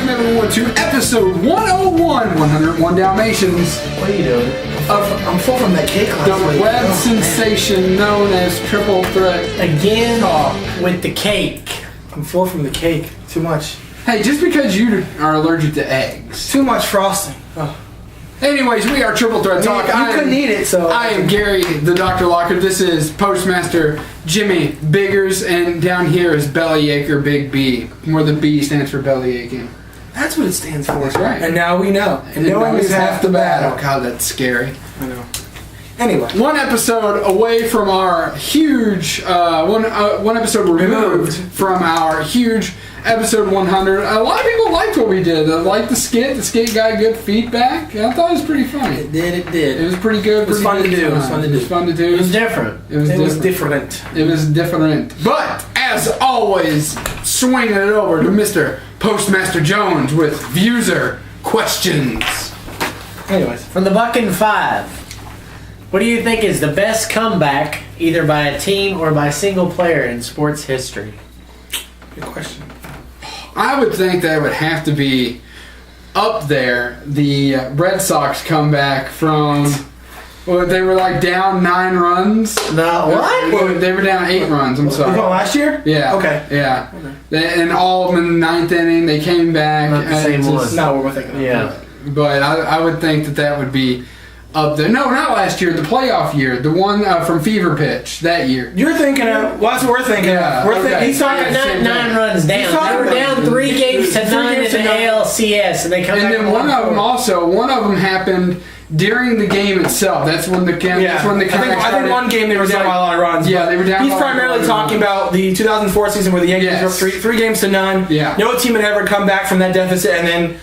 welcome everyone to episode 101, 101 Dalmatians. What are you doing? I'm full from that cake last The week. web sensation known as Triple Threat Again Talk. with the cake. I'm full from the cake. Too much. Hey, just because you are allergic to eggs. Too much frosting. Oh. Anyways, we are Triple Threat Talk. You couldn't eat it, so... I am Gary, the Dr. Locker. This is Postmaster Jimmy Biggers, and down here is Bellyacher Big B, where the B stands for belly aching. That's what it stands for. That's right. And now we know. And knowing is half the battle. God, that's scary. I know. Anyway. One episode away from our huge, one episode removed from our huge episode 100. A lot of people liked what we did. They liked the skit. The skit got good feedback. I thought it was pretty funny. It did. It was pretty good. It was fun to do. It was fun to do. It was different. It was different. It was different. But, as always, swinging it over to Mr. Postmaster Jones with Viewer Questions. Anyways. From the Bucking Five, what do you think is the best comeback, either by a team or by a single player in sports history? Good question. I would think that it would have to be up there. The Red Sox comeback from... Well, they were like down 9 runs. No, what? Well, they were down 8 runs. I'm sorry. Last year? Yeah. Okay. Yeah. And all of them in the 9th inning, they came back. Not the same one. No, we're thinking of. Yeah. But I would think that would be up there. No, not last year. The playoff year. The one from Fever Pitch that year. You're thinking of... Well, that's what we're thinking Yeah, of. We're okay. He's talking... Not 9 runs down. talking They were about- down 3 games to 9 in games the to none. ALCS, and they come And back. then one of them happened during the game itself. That's when the Yeah. That's when the I think started. one game they were down by a lot of runs. Yeah, but they were down He's by a lot primarily of talking runs. about the 2004 season where the Yankees Yes. were three games to none. Yeah. No team had ever come back from that deficit, and then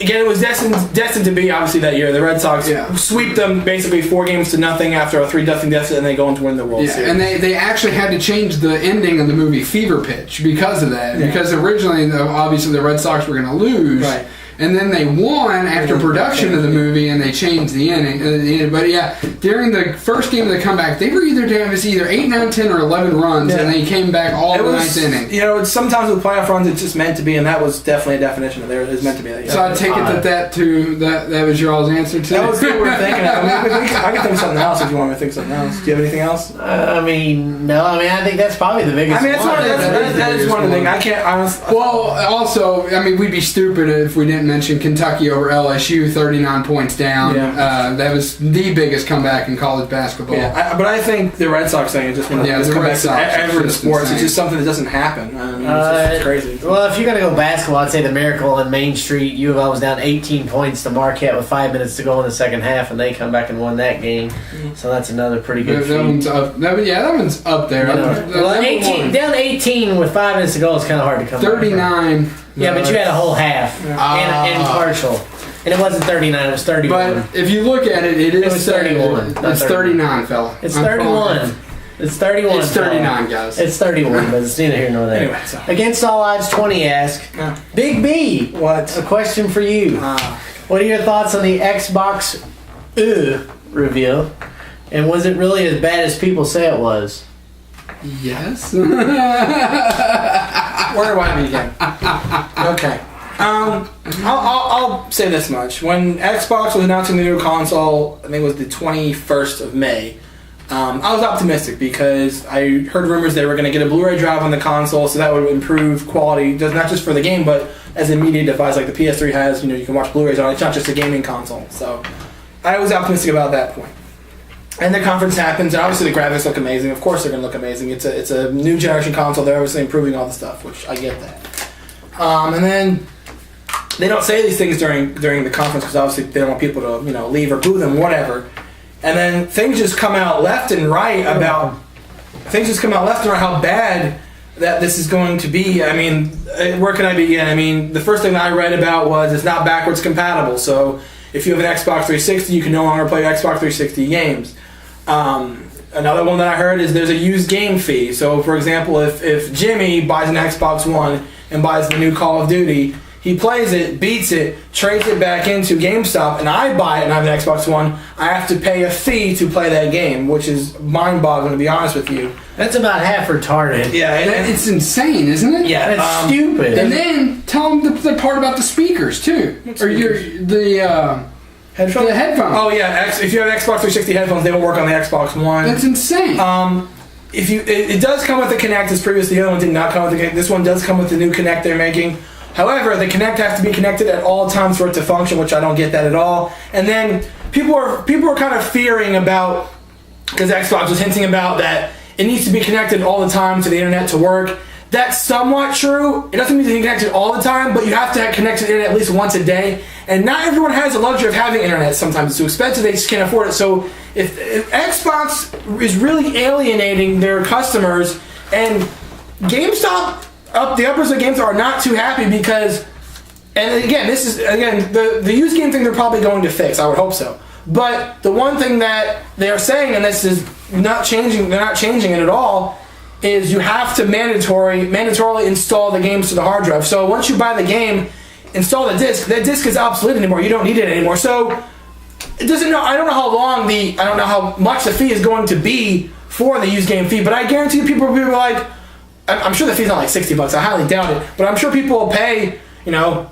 again it was destined to be obviously that year. The Red Sox sweep them basically 4 games to nothing after a 3-0 deficit, and they go on to win the World Series. And they actually had to change the ending of the movie Fever Pitch because of that. Yeah. Because originally, obviously, the Red Sox were going to lose. Right. And then they won after production of the movie, and they changed the ending. But yeah, during the first game of the comeback, they were either 8, 9, 10, or 11 runs, and they came back all the 9th inning. You know, sometimes with playoff runs, it's just meant to be, and that was definitely a definition of there. It was meant to be that. So I take it that was your all's answer to That was what we were thinking. I can think of something else if you want me to think of something else. Do you have anything else? No. I think that's probably the biggest I mean, that is one of the things. I can't honestly. Well, also, I mean, we'd be stupid if we didn't mention Kentucky over LSU, 39 points down. Yeah. That was the biggest comeback in college basketball. Yeah, but I think the Red Sox thing is just one of the biggest comebacks ever in sports. It's just something that doesn't happen. I mean, it's crazy. Well, if you're going to go basketball, I'd say the Miracle on Main Street. U of L was down 18 points to Marquette with 5 minutes to go in the second half, and they come back and won that game. So that's another pretty good that one's up. That one's up there. Well, 18, down 18 with 5 minutes to go is kind of hard to come 39. back. Yeah, but you had a whole half and partial. And it wasn't 39, it was 31. But if you look at it, it is 31. It's 39, fella. It's 31. It's 31. It's 39, guys. It's 31, but it's neither here nor there. Anyway, so. Against all odds, 20 ask. Big B. What? A question for you. What are your thoughts on the Xbox reveal? And was it really as bad as people say it was? Yes. Where do I begin? Okay. I'll say this much. When Xbox was announcing the new console, I think it was the 21st of May, I was optimistic because I heard rumors they were going to get a Blu-ray drive on the console, so that would improve quality, not just for the game, but as a media device like the PS3 has. You know, you can watch Blu-rays on it. It's not just a gaming console. So I was optimistic about that point. And the conference happens, and obviously the graphics look amazing. Of course they're going to look amazing. It's a new generation console. They're obviously improving all the stuff, which I get that. And then they don't say these things during the conference because obviously they don't want people to leave or boo them, whatever. And then things just come out left and right about how bad that this is going to be. I mean, where can I begin? I mean, the first thing that I read about was it's not backwards compatible. So if you have an Xbox 360, you can no longer play Xbox 360 games. Another one that I heard is there's a used game fee. So, for example, if Jimmy buys an Xbox One and buys the new Call of Duty, he plays it, beats it, trades it back into GameStop, and I buy it and I have an Xbox One, I have to pay a fee to play that game, which is mind-boggling, to be honest with you. That's about half retarded. Yeah, It's insane, isn't it? yeah, That's stupid. And then tell them the part about the speakers too, or the headphones. The headphones. Oh yeah, if you have Xbox 360 headphones, they won't work on the Xbox One. That's insane. If it does come with the Kinect, as previously the other one did not come with the Kinect. This one does come with the new Kinect they're making. However, the Kinect has to be connected at all times for it to function, which I don't get that at all. And then people are kind of fearing about, because Xbox was hinting about that it needs to be connected all the time to the internet to work. That's somewhat true. It doesn't mean to be connected all the time, but you have to connect to the internet at least once a day. And not everyone has the luxury of having internet. Sometimes it's too expensive, they just can't afford it. So if Xbox is really alienating their customers, and GameStop, the uppers of GameStop are not too happy because, and again, this is, the used game thing they're probably going to fix. I would hope so. But the one thing that they are saying, and this is not changing, they're not changing it at all, is you have to mandatorily install the games to the hard drive. So once you buy the game, install the disc. That disc is obsolete anymore. You don't need it anymore. So it doesn't know. I don't know I don't know how much the fee is going to be for the used game fee. But I guarantee you, people will be like, I'm sure the fee's not like $60. I highly doubt it. But I'm sure people will pay, $10,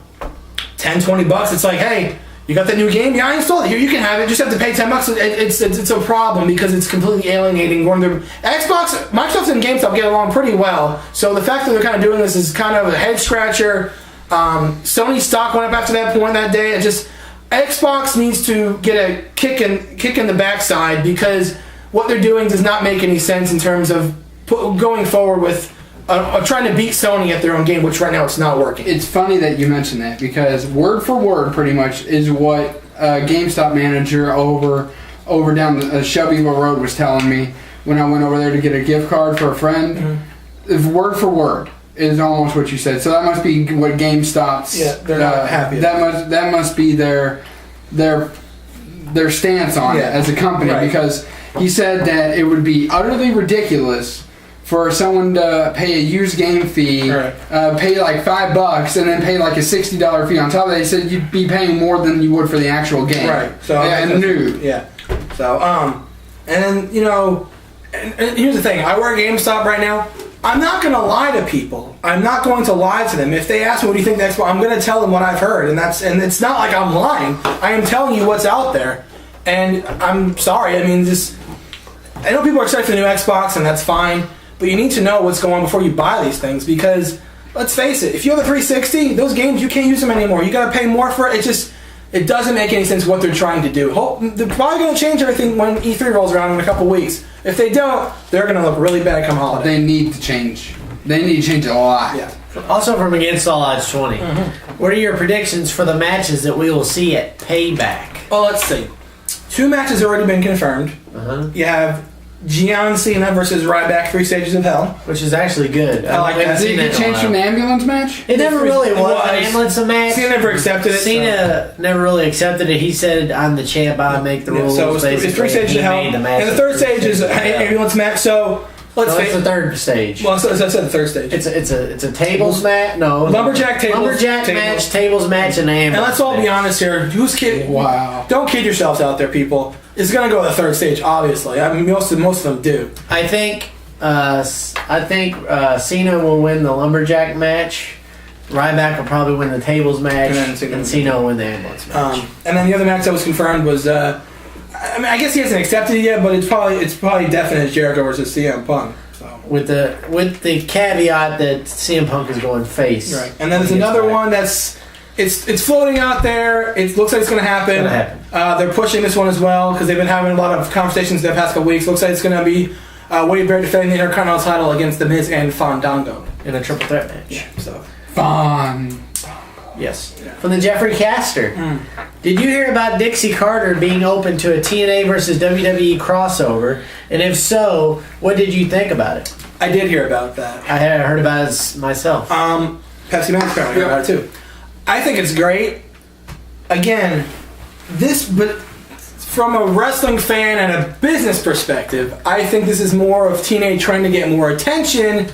$20. It's like, hey, you got that new game? Yeah, I installed it. Here, you can have it. Just have to pay $10. It's a problem because it's completely alienating. Xbox, Microsoft, and GameStop get along pretty well. So the fact that they're kind of doing this is kind of a head scratcher. Sony stock went up after that point that day. Xbox needs to get a kick in the backside because what they're doing does not make any sense in terms of going forward with trying to beat Sony at their own game, which right now it's not working. It's funny that you mentioned that because word for word, pretty much, is what a GameStop manager over down the Shelbyville Road was telling me when I went over there to get a gift card for a friend. Mm-hmm. Word for word is almost what you said. So that must be what GameStop's. Yeah, they're not happy. That must be their stance on it as a company, right. Because he said that it would be utterly ridiculous for someone to pay a used game fee, right. Pay like $5, and then pay like a $60 fee on top of that. He said you'd be paying more than you would for the actual game, right? So new, yeah. So and then and here's the thing: I work at GameStop right now. I'm not going to lie to people. I'm not going to lie to them. If they ask me, what do you think the Xbox, I'm going to tell them what I've heard. And it's not like I'm lying. I am telling you what's out there. And I'm sorry. I mean, I know people are excited for the new Xbox, and that's fine. But you need to know what's going on before you buy these things. Because, let's face it, if you have a 360, those games, you can't use them anymore. You got to pay more for it. It doesn't make any sense what they're trying to do. They're probably going to change everything when E3 rolls around in a couple weeks. If they don't, they're going to look really bad come holiday. They need to change. They need to change a lot. Yeah. Also from Against All Odds 20, what are your predictions for the matches that we will see at Payback? Well, let's see. 2 matches have already been confirmed. You have John Cena versus Ryback, 3 Stages of Hell. Which is actually good. I like that. Did it change from the ambulance match? It never really was an ambulance match. Cena never accepted it. Cena never really accepted it. He said, I'm the champ, I make the rules. So it's 3 Stages of Hell. And the third stage is an ambulance match. So let's face it. It's the third stage. Well, as I said, the third stage. It's a tables match. No. Lumberjack match, tables match, and ambulance. And let's all be honest here. Who's kidding? Wow. Don't kid yourselves out there, people. It's going to go to the third stage, obviously. I mean, most of them do. I think Cena will win the lumberjack match. Ryback will probably win the tables match, and Cena will win the ambulance match. And then the other match that was confirmed was, I guess he hasn't accepted it yet, but it's probably definite as Jericho versus CM Punk. So. With the caveat that CM Punk is going face. Right. And then there's another one that's. It's floating out there. It looks like it's going to happen. They're pushing this one as well because they've been having a lot of conversations the past couple weeks. Looks like it's going to be Wade Barrett defending the Intercontinental title against The Miz and Fandango in a triple threat match. Yeah, so yes. Yeah. From the Jeffrey Caster. Did you hear about Dixie Carter being open to a TNA versus WWE crossover? And if so, what did you think about it? I did hear about that. I had heard about it myself. Pepsi Max apparently heard about it too. I think it's great. Again, but from a wrestling fan and a business perspective, I think this is more of TNA trying to get more attention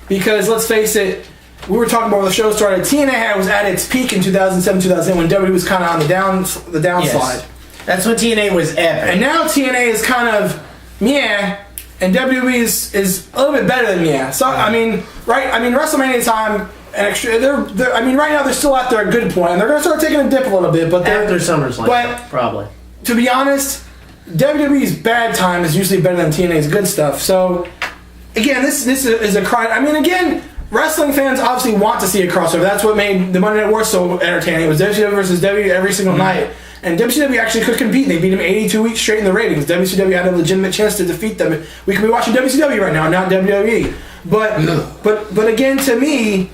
because, let's face it, we were talking about when the show started, TNA was at its peak in 2007, 2008 when WWE was kind of on the downslide. Yes. That's when TNA was epic. And now TNA is kind of, and WWE is a little bit better than me. So I mean, right? I mean, WrestleMania time. And extra, they're, I mean, right now they're still at their good point, and they're going to start taking a dip a little bit. But after SummerSlam, probably. To be honest, WWE's bad time is usually better than TNA's good stuff. So, again, this is a cry. I mean, again, wrestling fans obviously want to see a crossover. That's what made the Monday Night War so entertaining. It was WCW versus WWE every single night. And WCW actually could compete. They beat them 82 weeks straight in the ratings. WCW had a legitimate chance to defeat them. We could be watching WCW right now, not WWE. But again, to me,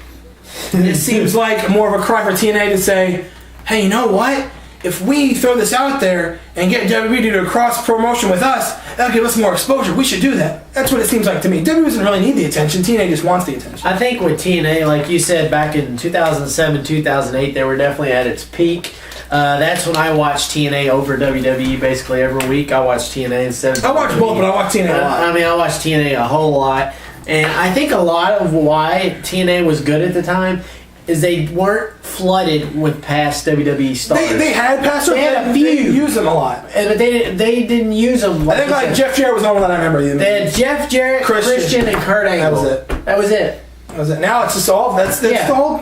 it seems like more of a cry for TNA to say, hey, you know what? If we throw this out there and get WWE to do a cross promotion with us, that'll give us more exposure. We should do that. That's what it seems like to me. WWE doesn't really need the attention. TNA just wants the attention. I think with TNA, like you said, back in 2007, 2008, they were definitely at its peak. That's when I watched TNA over WWE basically every week. I watched TNA instead of I watch both, but I watch TNA a lot. I mean, I watched TNA a whole lot. And I think a lot of why TNA was good at the time is they weren't flooded with past WWE stars. They had past stars. They had a few. They didn't use them a lot. But they didn't use them. I think like Jeff Jarrett was the one that I remember. They had Jeff Jarrett, Christian, and Kurt Angle. That was it. Now it's just all, that's the whole...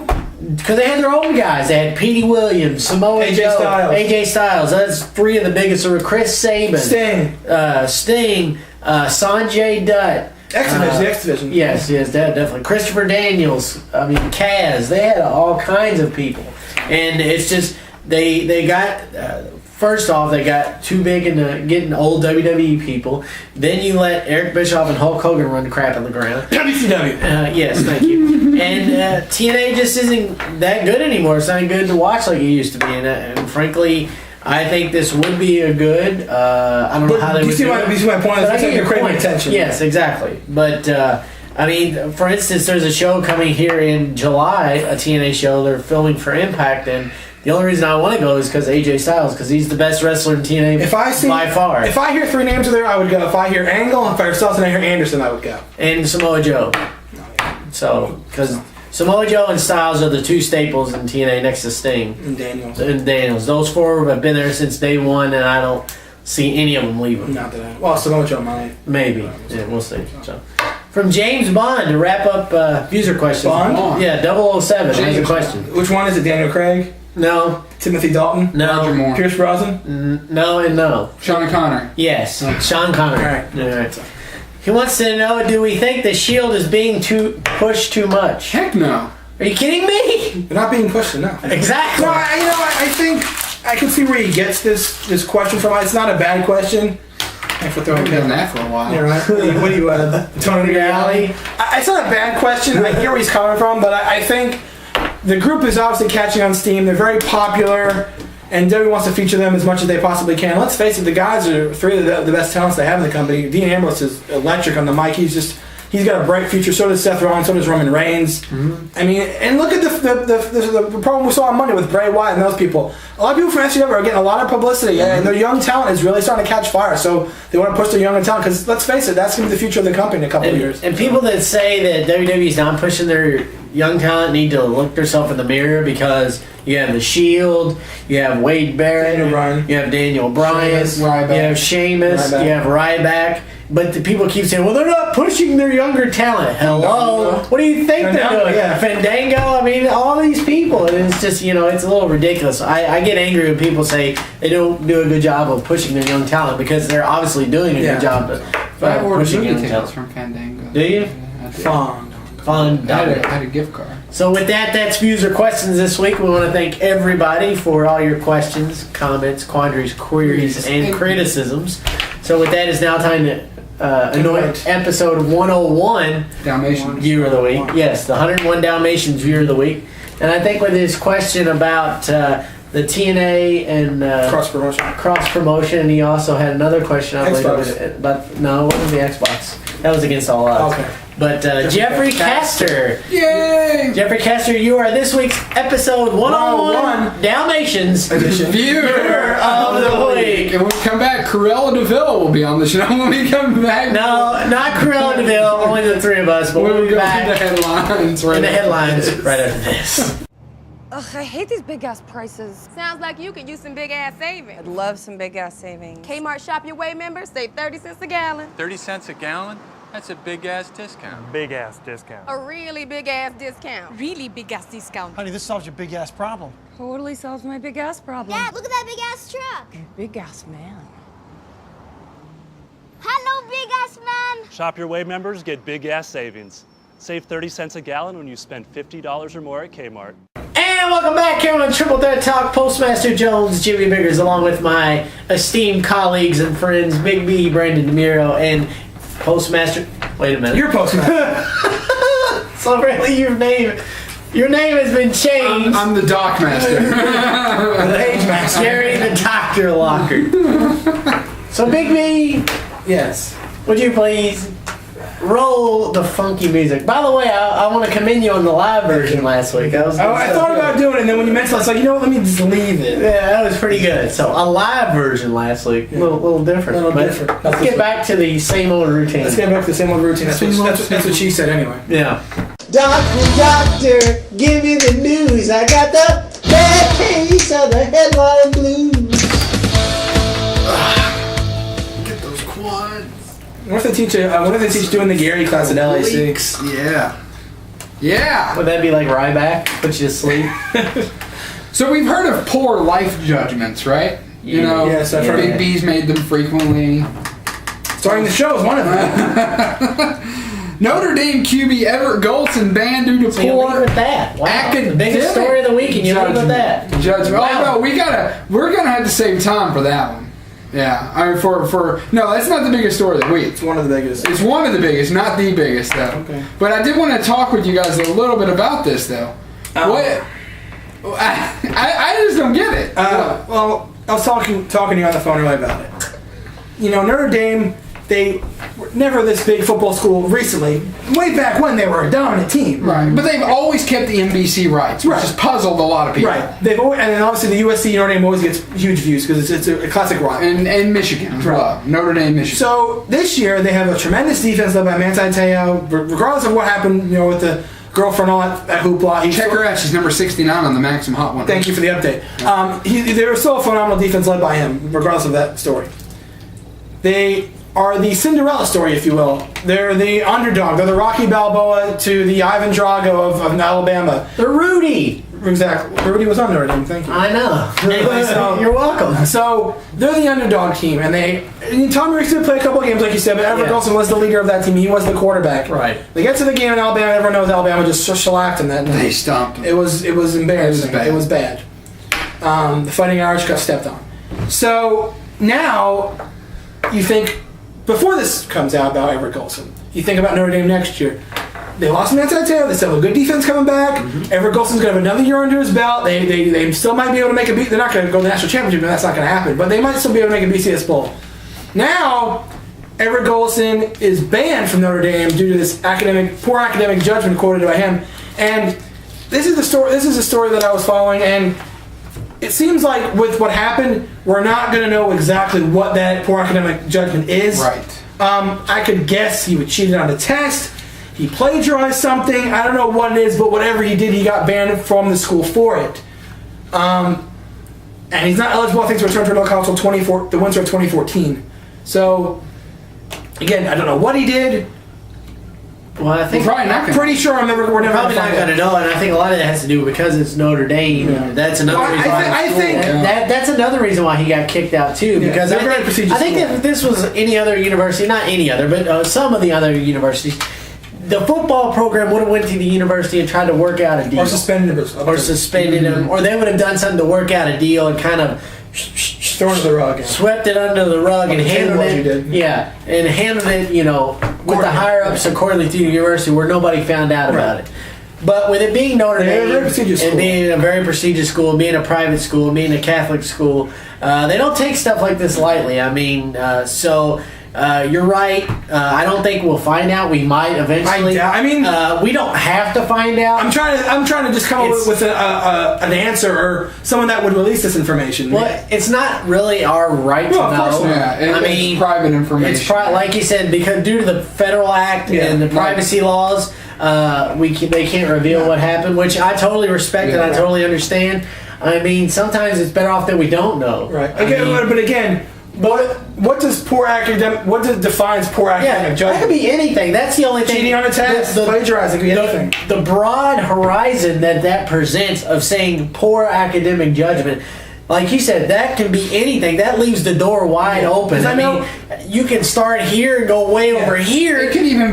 Because they had their own guys. They had Petey Williams, Samoa Joe, AJ Styles. That's three of the biggest. Or Chris Sabin. Sting, Sanjay Dutt. X Division. Yes, definitely. Christopher Daniels. I mean, Kaz. They had all kinds of people, and it's just they got first off they got too big into getting old WWE people. Then you let Eric Bischoff and Hulk Hogan run crap on the ground. WCW. Yes, thank you. And TNA just isn't that good anymore. It's not good to watch like it used to be, and frankly. I think this would be a good. I don't know how they would do it. You see my point? It's like you're craving attention. Yes, exactly. But I mean, for instance, there's a show coming here in July, a TNA show. They're filming for Impact, and the only reason I want to go is because AJ Styles, because he's the best wrestler in TNA by far. If I hear three names are there, I would go. If I hear Angle, if I hear Styles, and I hear Anderson, I would go. And Samoa Joe. So, because Samoa Joe and Styles are the two staples in TNA next to Sting. And Daniels. Those four have been there since day one, and I don't see any of them leaving. Not that well, Samoa Joe might. Maybe. Yeah, we'll see. So, from James Bond to wrap up user questions. Bond? Yeah, 007 has a question. Which one is it? Daniel Craig? No. Timothy Dalton? No. Roger Moore. Pierce Brosnan? No and no. Sean Connery? Yes. Sean Connery. All right. He wants to know, do we think the Shield is being pushed too much? Heck no. Are you kidding me? They're not being pushed enough. Exactly. No, I think I can see where he gets this question from. It's not a bad question. Thanks for throwing that for a while. Yeah, right. What do you Tony Galley? It's not a bad question. I get where he's coming from, but I think the group is obviously catching on steam. They're very popular, and WWE wants to feature them as much as they possibly can. Let's face it, the guys are three of the best talents they have in the company. Dean Ambrose is electric on the mic. He's got a bright future. So does Seth Rollins. So does Roman Reigns. Mm-hmm. I mean, and look at the problem we saw on Monday with Bray Wyatt and those people. A lot of people from SCW are getting a lot of publicity, and their young talent is really starting to catch fire. So they want to push their younger talent because let's face it, that's going to be the future of the company in a couple of years. And people that say that WWE's not pushing their young talent need to look themselves in the mirror because you have the Shield, you have Wade Barrett, you have Daniel Bryan, you have Sheamus, you have Ryback. But the people keep saying, well, they're not pushing their younger talent. Hello? What do you think they're doing? Yeah. Fandango? I mean, all these people. And it's just, it's a little ridiculous. I get angry when people say they don't do a good job of pushing their young talent because they're obviously doing a good job of pushing young talent. From Fandango. Do you? Fun. I had a gift card. So with that's user questions this week. We want to thank everybody for all your questions, comments, quandaries, queries, and criticisms. So with that, it's now time to anoint episode 101 Dalmatians Viewer of the Week. Yes, the 101 Dalmatians Viewer of the Week. And I think with his question about the TNA and cross promotion, he also had another question. I believe about no, it wasn't the Xbox. That was against all odds. Okay. But Jeffrey Castor. Yay! Jeffrey Castor, you are this week's episode 101 Dalmatians Viewer of the Week. And when we come back, Cruella DeVille will be on the show when we come back. No, not Cruella DeVille, only the three of us, but we'll be back in the headlines right after this. Ugh, I hate these big ass prices. Sounds like you could use some big ass savings. I'd love some big ass savings. Kmart Shop Your Way members save 30 cents a gallon. 30 cents a gallon? That's a big ass discount. Big ass discount. A really big ass discount. Really big ass discount. Honey, this solves your big ass problem. Totally solves my big ass problem. Dad, look at that big ass truck. Big ass man. Hello, big ass man. Shop Your Way members get big gas savings. Save 30 cents a gallon when you spend $50 or more at Kmart. And welcome back here on Triple Threat Talk. Postmaster Jones, Jimmy Biggers, along with my esteemed colleagues and friends, Big B, Brandon DeMiro, and Postmaster. Wait a minute. You're Postmaster. So really, your name has been changed. I'm the Doc Master. The Age Master. Gary the Doctor Locker. So Big B, Yes. would you please roll the funky music? By the way, I want to commend you on the live version last week. I thought about doing it, and then when you mentioned it, I was like, you know what, let me just leave it. Yeah, that was pretty good. So a live version last week, a little different. But let's get back to the same old routine. Let's get back to the same old routine. That's what she said anyway. Yeah. Doctor, give me the news. I got the bad case of the headline blues. Get those quads. What if they teach doing the Gary class at LAC? Yeah. Yeah. Would that be like Ryback? Put you to sleep? So we've heard of poor life judgments, right? You know, Yes, I've heard Big that. B's made them frequently. Starting the show is one of them. Notre Dame QB Everett Golson banned due to So you leave poor with that. Wow. academic The biggest story of the week, and you leave with that. judgment. Wow. Oh no, we're gonna have to save time for that one. Yeah, I mean no, that's not the biggest story of the week. It's one of the biggest. It's one of the biggest, not the biggest though. Okay. But I did want to talk with you guys a little bit about this though. What? I just don't get it. Well, I was talking to you on the phone earlier about it. You know, Notre Dame, they were never this big football school recently. Way back when they were a dominant team. Right, but they've always kept the NBC rights, which has puzzled a lot of people. Right. They've always, and then obviously the USC Notre Dame always gets huge views because it's a classic rival. And Michigan as well. Notre Dame, Michigan. So this year they have a tremendous defense led by Manti Te'o. Regardless of what happened, you know, with the girlfriend all that hoopla. Check her out. She's number 69 on the Maxim Hot One. Thank you for the update. They were still a phenomenal defense led by him, regardless of that story. They are the Cinderella story, if you will. They're the underdog. They're the Rocky Balboa to the Ivan Drago of Alabama. The Rudy. Exactly. Rudy was on Notre Dame. Thank you. I know. Anyway, so You're welcome. So they're the underdog team, and Tommy Rees did play a couple of games, like you said, but Everett Golson was the leader of that team. He was the quarterback. Right. They get to the game in Alabama. Everyone knows Alabama just shellacked them that night. They stomped them. It was embarrassing. It was bad. The Fighting Irish got stepped on. So now you think, before this comes out about Everett Golson, you think about Notre Dame next year. They lost Manti Te'o. They still have a good defense coming back. Everett Golson's going to have another year under his belt. They still might be able to make they're not going to go to the national championship, and that's not going to happen. But they might still be able to make a BCS bowl. Now, Everett Golson is banned from Notre Dame due to this poor academic judgment quoted by him. And this is the story. This is a story that I was following, and it seems like with what happened, we're not going to know exactly what that poor academic judgment is. Right. I could guess he cheated on a test. He plagiarized something. I don't know what it is, but whatever he did, he got banned from the school for it. And he's not eligible, I think, to return to another college until the winter of 2014. So, again, I don't know what he did. Well, I think I'm pretty sure we're never probably going to not find going to out. know, and I think a lot of that has to do because it's Notre Dame. Yeah. That's another Well, reason. I think that's another reason why he got kicked out too. Because they're very prestigious I think school. if this was any other university, not any other, but some of the other universities, the football program would have went to the university and tried to work out a deal, Or suspended him, or they would have done something to work out a deal and kind of thrown to the rug. swept it under the rug and Like handled what you it. did. Yeah, and handled it, with the higher ups accordingly to the university where nobody found out about it. But with it being Notre They're a very Dame prestigious and school. being a very prestigious school, being a private school, being a Catholic school, they don't take stuff like this lightly. I mean, you're right. I don't think we'll find out. We might eventually. We don't have to find out. I'm trying to just come up with an answer or someone that would release this information. Well, it's not really our right to Of course know. not. Yeah, it's private information. It's like you said, because due to the federal act and the privacy laws, they can't reveal what happened, which I totally respect and I totally understand. I mean, sometimes it's better off that we don't know. Right. Again, what does poor academic? What defines poor academic judgment? That could be anything. That's the only thing. Cheating on a test, plagiarizing, could be anything. The broad horizon that presents of saying poor academic judgment, like you said, that can be anything. That leaves the door wide open. I mean, you can start here and go way over here. It could even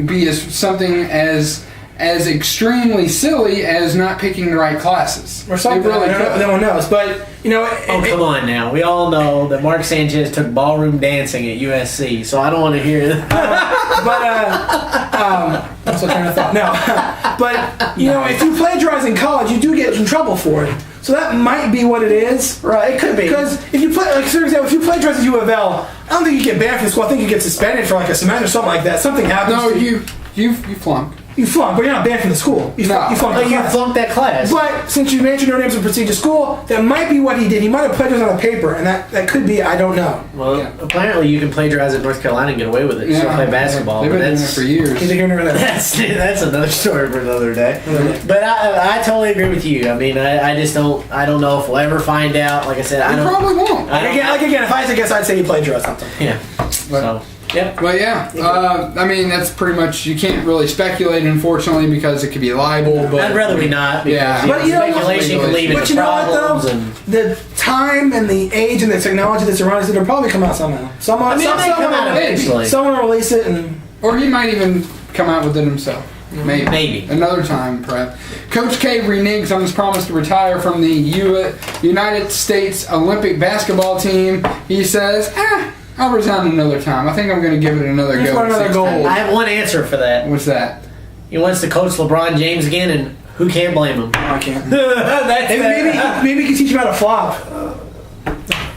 be as something as extremely silly as not picking the right classes. Or something. Really no one knows. But, come on now. We all know that Mark Sanchez took ballroom dancing at USC, so I don't want to hear that. That's what kind of thought. No. But, if you plagiarize in college, you do get in trouble for it. So that might be what it is. Right, it could be. Because if you for example, if you plagiarize at U of L, I don't think you get banned from school. I think you get suspended for like a semester or something like that. Something happens. No, you flunk. You flunk, but you're not banned from the school. You flunked that class. But since you mentioned Notre Dame's a prestigious school, that might be what he did. He might have plagiarized on a paper, and that could be. I don't know. Well, apparently you can plagiarize at North Carolina and get away with it. Still play basketball. They've been doing that for years. That's another story for another day. But I totally agree with you. I mean, I just don't. I don't know if we'll ever find out. Like I said, I probably won't. Again, if I had to guess, I'd say he plagiarized something. Yeah. So. Yep. But I mean, that's pretty much, you can't really speculate, unfortunately, because it could be libel. But I'd rather we not. Yeah. But speculation can lead into problems. The time and the age and the technology that's around us, it'll probably come out somehow. Someone come out eventually. Someone will release it, or he might even come out with it himself. Maybe. Another time, perhaps. Coach K reneges on his promise to retire from the United States Olympic basketball team. He says, I'll resign another time. I think I'm going to give it another go. Another goal. I have one answer for that. What's that? He wants to coach LeBron James again, and who can't blame him? I can't. Maybe he can teach him how to flop.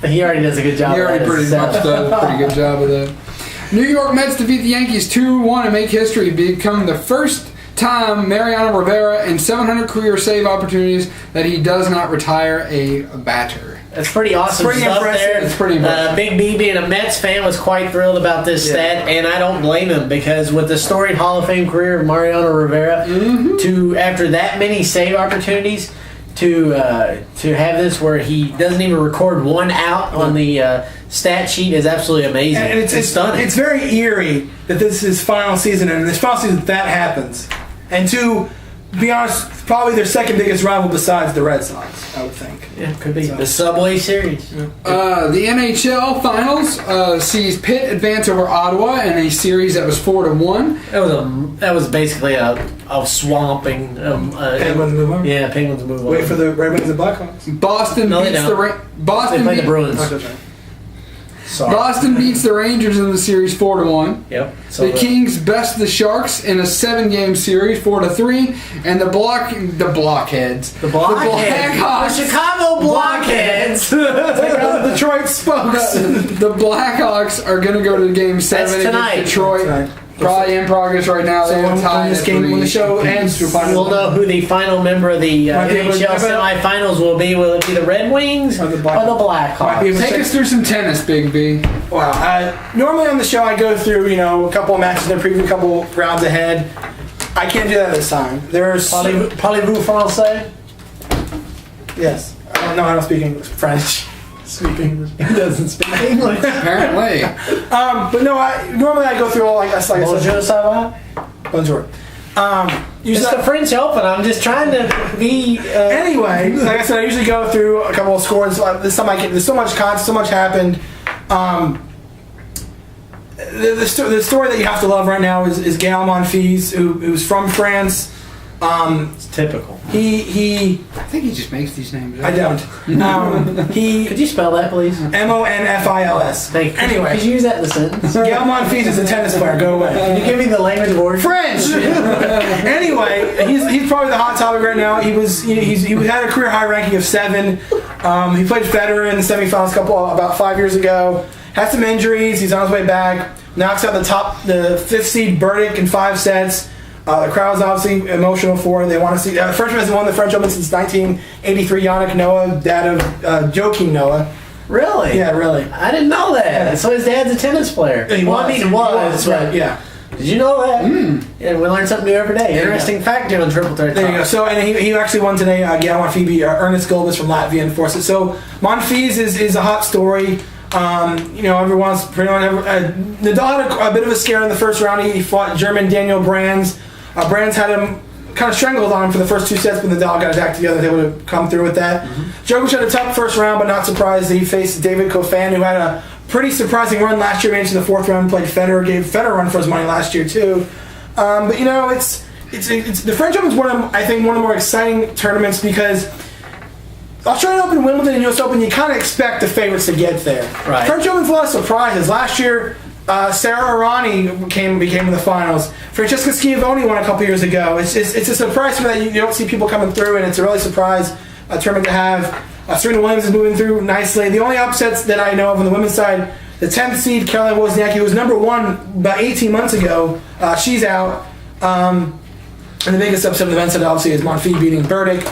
He already does a good job. He already pretty much does a pretty good job of that. New York Mets defeat the Yankees 2-1 and make history, become the first time Mariano Rivera in 700 career save opportunities that he does not retire a batter. That's pretty awesome stuff impressive. there. It's pretty impressive. Big B being a Mets fan was quite thrilled about this stat, and I don't blame him because with the storied Hall of Fame career of Mariano Rivera, to after that many save opportunities, to have this where he doesn't even record one out on the stat sheet is absolutely amazing. And it's stunning. It's very eerie that this is his final season, and in this final season that happens. And to be honest, probably their second biggest rival besides the Red Sox, I would think. Yeah, could be. The Subway Series. The NHL Finals sees Pitt advance over Ottawa in a series that was 4-1. That was basically a swamping. Penguins move on. Yeah, Penguins move on. Wait for the Red Wings and Blackhawks. Boston beats they play the Bruins. Boston beats the Rangers in the series 4-1. Yep. The Kings best the Sharks in a 7-game series 4-3, and the Blockheads. The Blackhawks. The Chicago Blockheads. The Detroit Spokes. The Blackhawks are going to go to Game 7 against Detroit. Probably in progress right now. So when the show ends, we'll know who the final member of the NHL semifinals will be. Will it be the Red Wings or the Blackhawks? Take us through some tennis, Big B. Wow. Normally on the show I go through, a couple of matches and preview a couple rounds ahead. I can't do that this time. Parlez-vous français? Yes. I don't know how to speak English. French. Speak English. He doesn't speak English. Apparently. But no, normally I go through all Bonjour, ça va? Bonjour. It's the French Open. I'm just trying to be. Anyway, like I said, I usually go through a couple of scores. This time there's so much content, so much happened. The story that you have to love right now is Gael Monfils, who's from France. It's typical. I think he just makes these names up. I don't. Could you spell that, please? Monfils. Thank you. Anyway, could you use that in the sentence? Gael Monfils is a tennis player. Go away. Can you give me the language of origin? French. Anyway, he's probably the hot topic right now. He had a career high ranking of 7. He played Federer in the semifinals about 5 years ago. Had some injuries. He's on his way back. Knocks out the 5th seed Burdick in 5 sets. The crowd's obviously emotional for it. They want to see. The Frenchman has won the French Open since 1983. Yannick Noah, dad of Joakim Noah. Really? Yeah, really. I didn't know that. So his dad's a tennis player. He was. Right. Yeah. Did you know that? Yeah, we learn something new every day. Interesting fact here on Triple Threat There you Talk. go. So, and he actually won today. Gael Monfils beat Ernest Gulbis from Latvia enforced it. So, Monfils is a hot story. Everyone's pretty much. Nadal had a bit of a scare in the first round. He fought German Daniel Brands. Brands had him kind of strangled on him for the first 2 sets, but Nadal got his act together. They would have come through with that. Djokovic had a tough first round, but not surprised. He faced David Kofan, who had a pretty surprising run last year. Made it to the 4th round. Played Federer. Gave Federer a run for his money last year too. But it's the French Open is one of the more exciting tournaments because Australian Open, Wimbledon, and U.S. Open, you kind of expect the favorites to get there. Right. French Open's a lot of surprises. Last year, Sarah Irani became in the finals. Francesca Schiavone won a couple years ago. It's a surprise for that you don't see people coming through, and it's a really surprise tournament to have. Serena Williams is moving through nicely. The only upsets that I know of on the women's side, the 10th seed, Caroline Wozniacki, who was number 1 about 18 months ago, she's out. And the biggest upset of the event obviously is Monfils beating Burdick.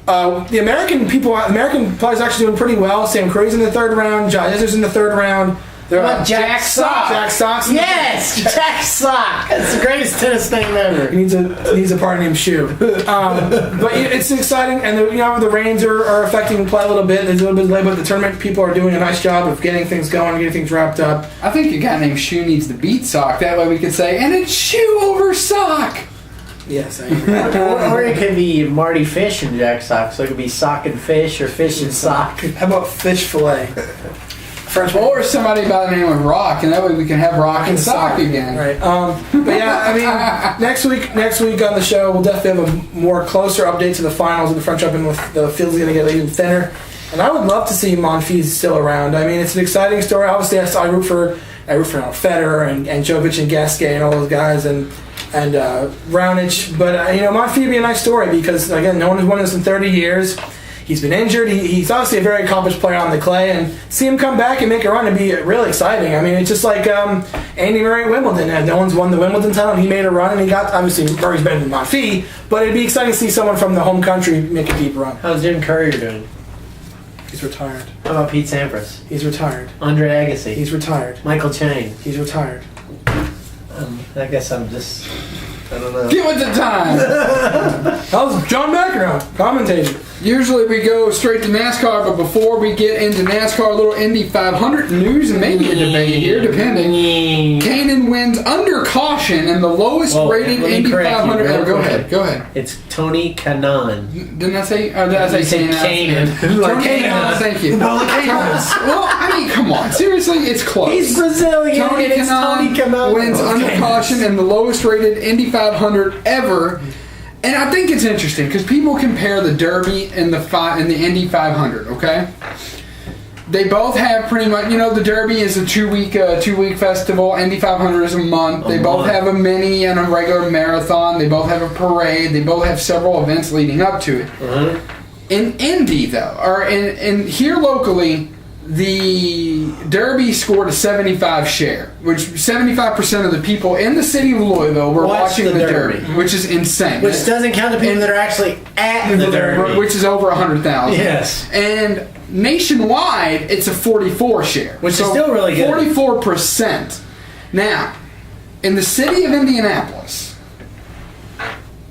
The American players actually doing pretty well. Sam Curry's in the 3rd round. John Isner's in the 3rd round. Jack Sock. Jack Sock's Yes, Jack Sock. That's the greatest tennis name ever. He needs a partner named Shoe. But it's exciting, and the rains are affecting play a little bit. There's a little bit of delay, but the tournament people are doing a nice job of getting things going, getting things wrapped up. I think a guy named Shoe needs to beat Sock. That way we could say, and it's Shoe over Sock. Yes, I or it could be Marty Fish and Jack Sock, so it could be Sock and Fish or Fish and Sock. How about Fish Fillet? Or somebody by the name of Rock, and that way we can have Rock and Sock again. Right. But yeah, next week on the show, we'll definitely have a more closer update to the finals of the French Open. With the field's going to get even thinner, and I would love to see Monfils still around. I mean, it's an exciting story. Obviously, I root for Federer and Djokovic and Gasquet and all those guys and Raonic. But Monfils would be a nice story because again, no one has won this in 30 years. He's been injured. He's obviously a very accomplished player on the clay, and see him come back and make a run would be really exciting. I mean, it's just like Andy Murray at Wimbledon. No one's won the Wimbledon title, and he made a run, and he got, obviously, Murray's better than Monfils, but it'd be exciting to see someone from the home country make a deep run. How's Jim Courier doing? He's retired. How about Pete Sampras? He's retired. Andre Agassi? He's retired. Michael Chang? He's retired. I guess I don't know. Get with the time. How's John McEnroe commentating? Usually we go straight to NASCAR, but before we get into NASCAR, a little Indy 500 news and maybe a debate here, depending. Kanan wins under caution and the lowest rated Indy 500. Go ahead. It's Tony Kanaan. Didn't I say? Did I say Kanan? Tony Kanaan. Thank you. Well, I mean, come on. Seriously, it's close. He's Brazilian. Tony Kanaan wins under caution and the lowest rated Indy 500 ever. And I think it's interesting because people compare the Derby and the Indy 500. Okay, they both have pretty much. The Derby is a two-week festival. Indy 500 is a month. They both have a mini and a regular marathon. They both have a parade. They both have several events leading up to it. In Indy, though, or in here locally, the Derby scored a 75 share, which 75% of the people in the city of Louisville were watching the Derby, which is insane. Which doesn't count the people that are actually at the Derby, which is over 100,000. Yes. And nationwide, it's a 44 share, which is still really good. 44%. Now, in the city of Indianapolis,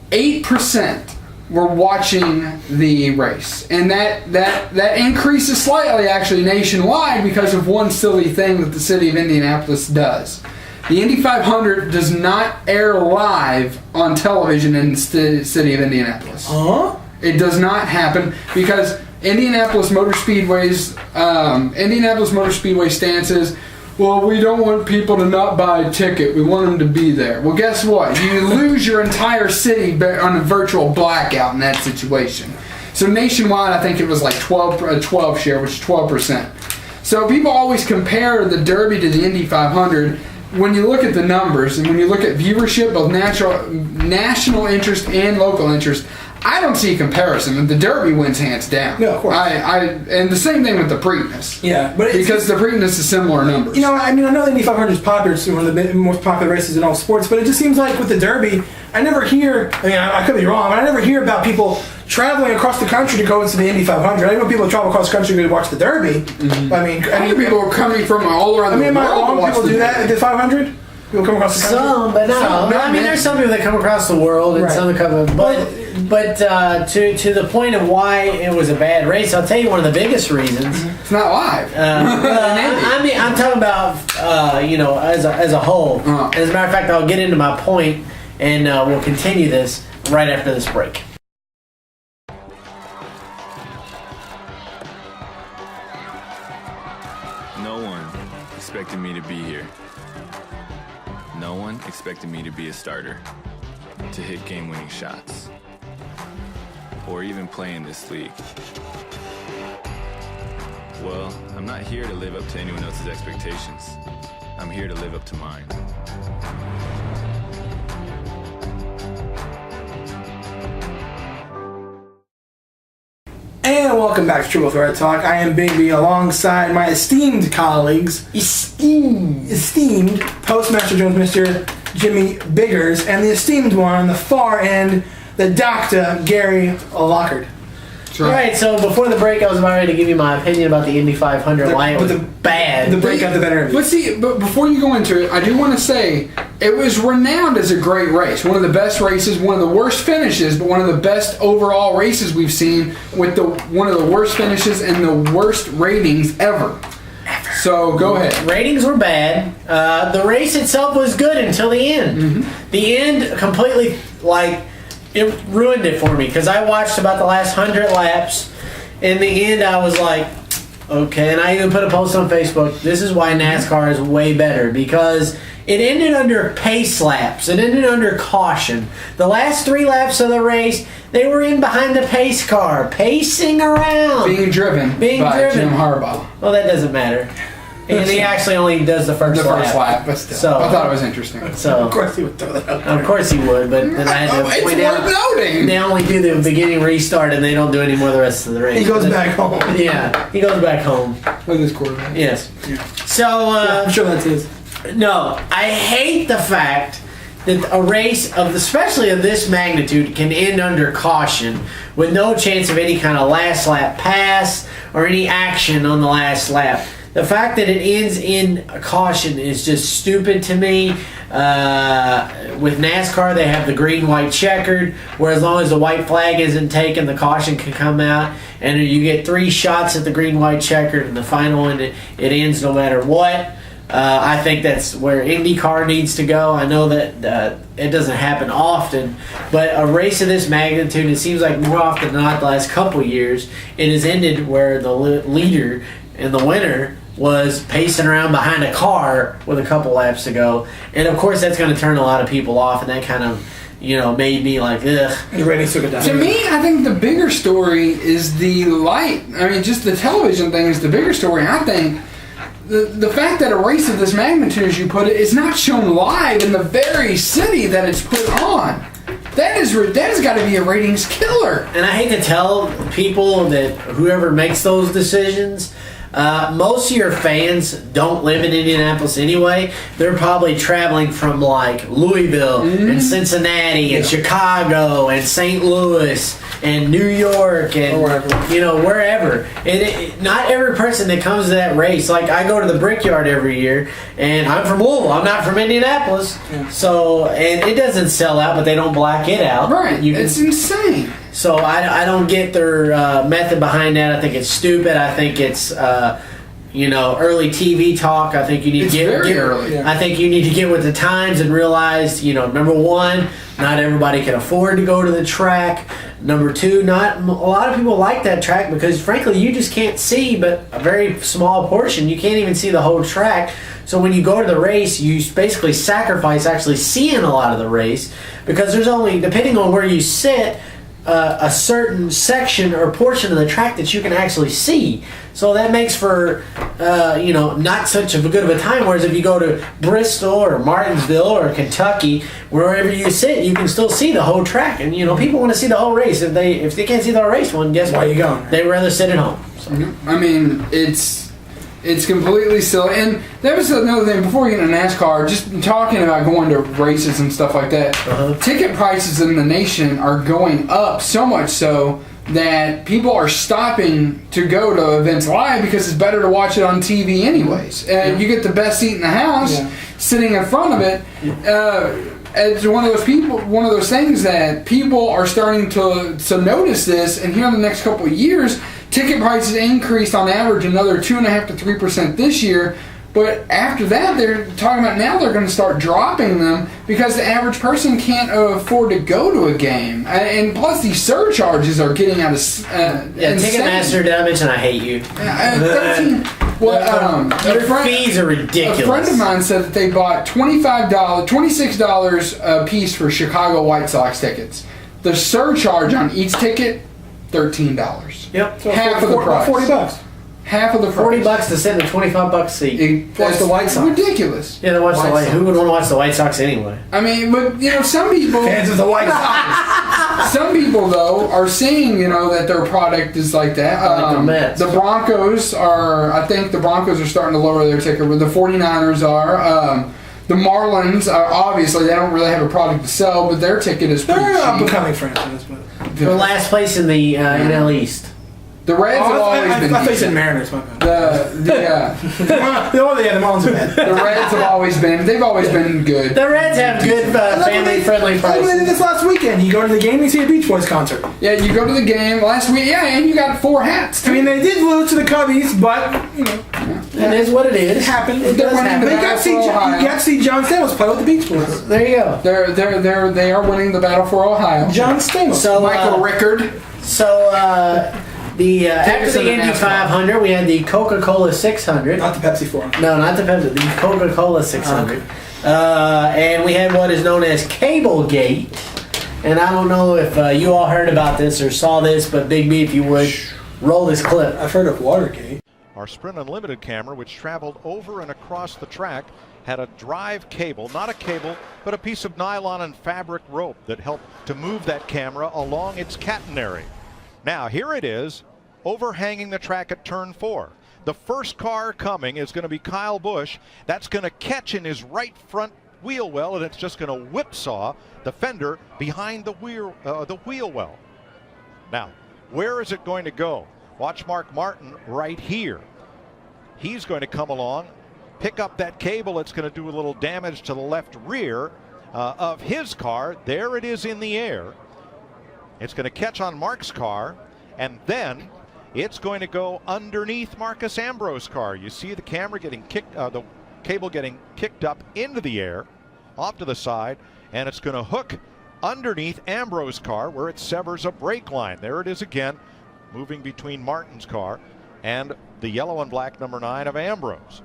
8% were watching the race, and that increases slightly actually nationwide because of one silly thing that the city of Indianapolis does. The Indy 500 does not air live on television in the city of Indianapolis. It does not happen because Indianapolis Motor Speedway stance is, well, we don't want people to not buy a ticket. We want them to be there. Well, guess what? You lose your entire city on a virtual blackout in that situation. So nationwide, I think it was like 12 share, which is 12%. So people always compare the Derby to the Indy 500. When you look at the numbers and when you look at viewership, both national interest and local interest, I don't see a comparison. The Derby wins hands down. No, of course. And the same thing with the Preakness. Yeah, but because the Preakness is similar numbers. I know the Indy 500 is popular. It's one of the most popular races in all sports. But it just seems like with the Derby, I never hear. I could be wrong, but I never hear about people traveling across the country to go into the Indy 500. I know people travel across the country to watch the Derby. I mean, people are coming from all around the world. Am I wrong? People do that at the 500. People come across the country? Some, but not all. I mean, there's some people that come across the world and some that come, but to the point of why it was a bad race, I'll tell you one of the biggest reasons. It's not live. I mean, I'm talking about as a whole. As a matter of fact, I'll get into my point, and we'll continue this right after this break. No one expected me to be here. No one expected me to be a starter, to hit game-winning shots, or even play in this league. Well, I'm not here to live up to anyone else's expectations. I'm here to live up to mine. And welcome back to Triple Threat Talk. I am Big B alongside my esteemed colleagues. Esteemed Postmaster Jones, Mr. Jimmy Biggers, and the esteemed one on the far end, the Dr. Gary Lockhart. All right, so before the break, I was about ready to give you my opinion about the Indy 500. Why it was bad. The break got the better of you. But before you go into it, I do want to say it was renowned as a great race. One of the best races, one of the worst finishes, but one of the best overall races we've seen with one of the worst finishes and the worst ratings ever. So go ahead. Ratings were bad. The race itself was good until the end. Mm-hmm. The end completely, it ruined it for me because I watched about the last 100 laps. In the end, I was like, okay, and I even put a post on Facebook. This is why NASCAR is way better because it ended under pace laps. It ended under caution. The last 3 laps of the race, they were in behind the pace car, pacing around. Being driven by Jim Harbaugh. Well, that doesn't matter. And he actually only does the first lap. But still. So, I thought it was interesting. So, of course he would throw that out there. Of course he would, but then I had to point out noting. They only do the beginning restart and they don't do any more the rest of the race. He goes back home. Yeah, he goes back home. With his quarterback. Yes. Yeah. So, I'm sure that's his. No, I hate the fact that a race especially of this magnitude can end under caution with no chance of any kind of last lap pass or any action on the last lap. The fact that it ends in a caution is just stupid to me. With NASCAR, they have the green-white checkered, where as long as the white flag isn't taken, the caution can come out, and you get 3 shots at the green-white checkered, and the final one, it ends no matter what. I think that's where IndyCar needs to go. I know that it doesn't happen often, but a race of this magnitude, it seems like more often than not the last couple of years, it has ended where the leader and the winner was pacing around behind a car with a couple laps to go. And of course that's going to turn a lot of people off, and that kind of made me like, ugh. The ratings took it down. To me, I think the bigger story is the light. I mean, just the television thing is the bigger story. I think the fact that a race of this magnitude, as you put it, is not shown live in the very city that it's put on. That has got to be a ratings killer. And I hate to tell people that whoever makes those decisions, most of your fans don't live in Indianapolis anyway. They're probably traveling from Louisville and Cincinnati and Chicago and St. Louis and New York and wherever. And not every person that comes to that race, I go to the Brickyard every year, and I'm from Louisville. I'm not from Indianapolis. Yeah. So, and it doesn't sell out, but they don't black it out. Right. It's insane. So I don't get their method behind that. I think it's stupid. I think it's early TV talk. I think you need to get early. I think you need to get with the times and realize, number one, not everybody can afford to go to the track. Number two, not a lot of people like that track because frankly you just can't see but a very small portion. You can't even see the whole track. So when you go to the race, you basically sacrifice actually seeing a lot of the race because there's only, depending on where you sit, a certain section or portion of the track that you can actually see. So that makes for, not such a good of a time. Whereas if you go to Bristol or Martinsville or Kentucky, wherever you sit, you can still see the whole track. And, people want to see the whole race. If they can't see the whole race, guess what? Why you going? They'd rather sit at home. So. I mean, it's completely silly. And that was another thing, before we get into NASCAR, just talking about going to races and stuff like that, ticket prices in the nation are going up so much so that people are stopping to go to events live because it's better to watch it on TV anyways. And you get the best seat in the house sitting in front of it. It's one of those things that people are starting to notice this, and here in the next couple of years, ticket prices increased on average another 2.5% to 3% this year. But after that, they're talking about now they're going to start dropping them because the average person can't afford to go to a game. And plus, these surcharges are getting out of Ticketmaster, did I mention I hate you? Your fees are ridiculous. A friend of mine said that they bought $26 a piece for Chicago White Sox tickets. The surcharge on each ticket, $13. Yep. So half of the price. $40. Half of the price. $40 to sit in a $25 seat. Plus the White Sox. Ridiculous. Yeah, who would want to watch the White Sox anyway? I mean, but some people fans of the White Sox. Some people though are seeing that their product is like that. The Broncos are. I think the Broncos are starting to lower their ticket. The 49ers are. The Marlins are obviously they don't really have a product to sell, but their ticket is pretty cheap. They're a becoming franchise. They're last place in the NL East. The Reds have always been. I thought you said Mariners. My bad. The Marlins are bad. The Reds have always been. They've always been good. The Reds have good family-friendly prices. They did this last weekend. You go to the game and see a Beach Boys concert. Yeah, you go to the game last week. Yeah, and you got 4 hats. Too. I mean, they did lose to the Cubbies, but it is what it is. It happened. It does happen. You got to see John Stamos play with the Beach Boys. There you go. They are winning the battle for Ohio. John Stamos. So Michael Rickard. So after the Indy 500, we had the Coca-Cola 600. Not the Pepsi 400. No, not the Pepsi. The Coca-Cola 600. And we had what is known as Cablegate. And I don't know if you all heard about this or saw this, but Big B, if you would, roll this clip. I've heard of Watergate. Our Sprint Unlimited camera, which traveled over and across the track, had a drive cable, not a cable, but a piece of nylon and fabric rope that helped to move that camera along its catenary. Now, here it is, overhanging the track at turn 4. The first car coming is going to be Kyle Busch. That's going to catch in his right front wheel well, and it's just going to whipsaw the fender behind the wheel well. Now, where is it going to go? Watch Mark Martin right here. He's going to come along, pick up that cable. It's going to do a little damage to the left rear of his car. There it is in the air. It's going to catch on Mark's car, and then it's going to go underneath Marcus Ambrose's car. You see the camera getting kicked, the cable getting kicked up into the air, off to the side, and it's going to hook underneath Ambrose's car where it severs a brake line. There it is again, moving between Martin's car and the yellow and black number 9 of Ambrose.